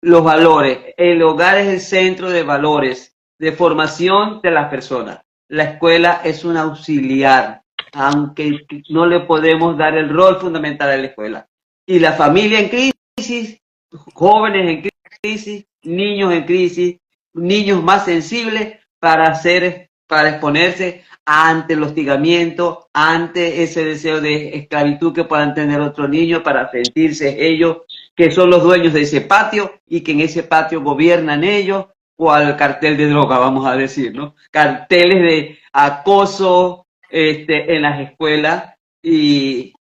A: Los valores, el hogar es el centro de valores, de formación de las personas. La escuela es un auxiliar, aunque no le podemos dar el rol fundamental a la escuela. Y la familia en crisis, jóvenes en crisis, niños más sensibles para exponerse ante el hostigamiento, ante ese deseo de esclavitud que puedan tener otros niños para sentirse ellos que son los dueños de ese patio y que en ese patio gobiernan ellos, o al cartel de droga, vamos a decir, ¿no? Carteles de acoso en las escuelas y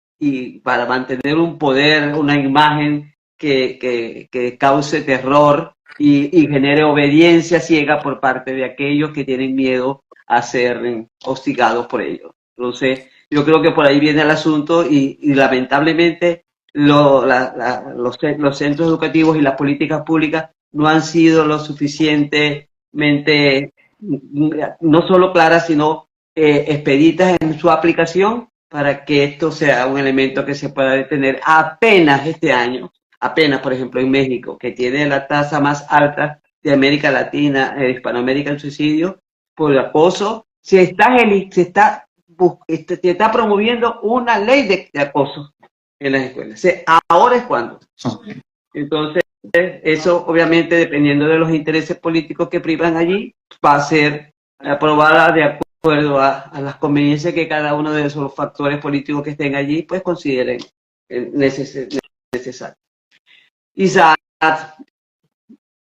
A: para mantener un poder, una imagen que cause terror y genere obediencia ciega por parte de aquellos que tienen miedo a ser hostigados por ellos. Entonces, yo creo que por ahí viene el asunto y lamentablemente los centros educativos y las políticas públicas no han sido lo suficientemente, no solo claras, sino expeditas en su aplicación para que esto sea un elemento que se pueda detener apenas este año. Apenas, por ejemplo, en México, que tiene la tasa más alta de América Latina, Hispanoamérica en suicidio, por acoso, se está promoviendo una ley de acoso en las escuelas. Ahora es cuando. Entonces, eso obviamente dependiendo de los intereses políticos que privan allí, va a ser aprobada de acuerdo a las conveniencias que cada uno de esos factores políticos que estén allí pues consideren necesarios. Isaac,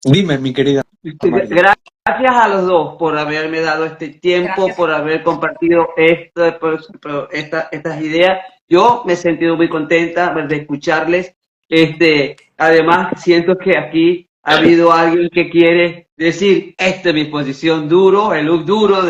B: Dime, mi querida María.
A: gracias a los dos por haberme dado este tiempo,
C: Gracias.
A: por haber compartido estas ideas. Yo me he sentido muy contenta de escucharles. Además, siento que aquí ha habido alguien que quiere decir, esta es mi posición duro, el look duro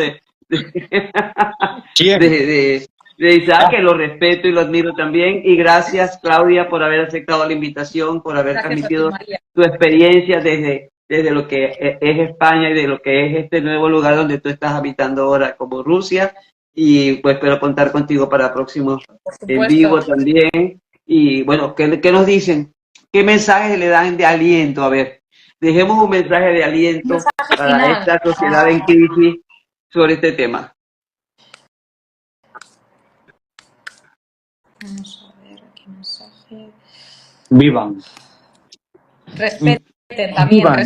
B: ¿Quién?
A: de Isaac, que lo respeto y lo admiro también. Y gracias, Claudia, por haber aceptado la invitación, por haber
C: Gracias a ti,
A: transmitido
C: María.
A: tu experiencia desde lo que es España y de lo que es este nuevo lugar donde tú estás habitando ahora como Rusia. Y pues espero contar contigo para próximos
C: Por
A: en vivo
C: supuesto.
A: también. Y bueno, ¿qué nos dicen? ¿Qué mensajes le dan de aliento? A ver, dejemos un mensaje de aliento
C: Mensaje
A: para
C: final.
A: esta sociedad en crisis sobre este tema.
C: Vamos a ver aquí mensaje.
B: Vivan.
C: Respeten también,
B: Vivan.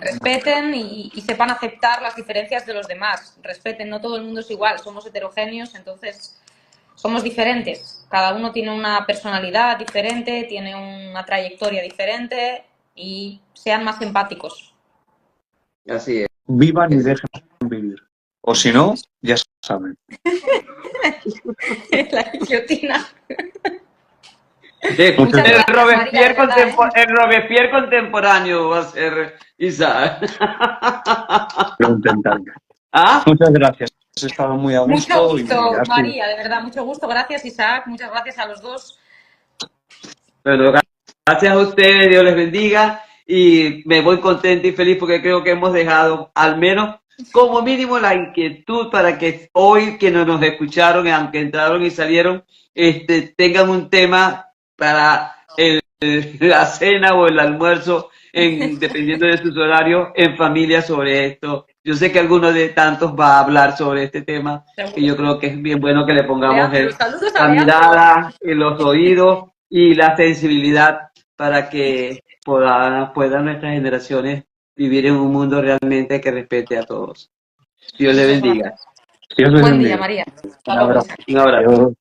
C: respeten y sepan aceptar las diferencias de los demás. Respeten, no todo el mundo es igual, somos heterogéneos, entonces somos diferentes. Cada uno tiene una personalidad diferente, tiene una trayectoria diferente y sean más empáticos.
A: Así es.
B: Vivan y dejen vivir. O si no, ya saben.
C: La guillotina.
B: Muchas
A: El
B: gracias,
A: Robespierre contemporáneo va a ser Isaac.
B: Lo intentaré.
A: ¿Ah?
B: Muchas gracias. Has estado muy a gusto.
C: Mucho gusto,
B: y ha sido-
C: María, de verdad, mucho gusto. Gracias, Isaac. Muchas gracias a los dos.
A: Bueno, gracias a ustedes, Dios les bendiga y me voy contento y feliz porque creo que hemos dejado al menos como mínimo la inquietud para que hoy quienes nos escucharon, aunque entraron y salieron, tengan un tema para la cena o el almuerzo, dependiendo de sus horarios, en familia sobre esto. Yo sé que alguno de tantos va a hablar sobre este tema y yo creo que es bien bueno que le pongamos
C: Saludos a
A: la
C: Leandro.
A: mirada, los oídos y la sensibilidad para que puedan nuestras generaciones vivir en un mundo realmente que respete a todos. Dios le bendiga.
B: Dios les
C: Buen día,
B: bendiga.
C: María.
B: Un abrazo.
A: Un abrazo.
B: Adiós.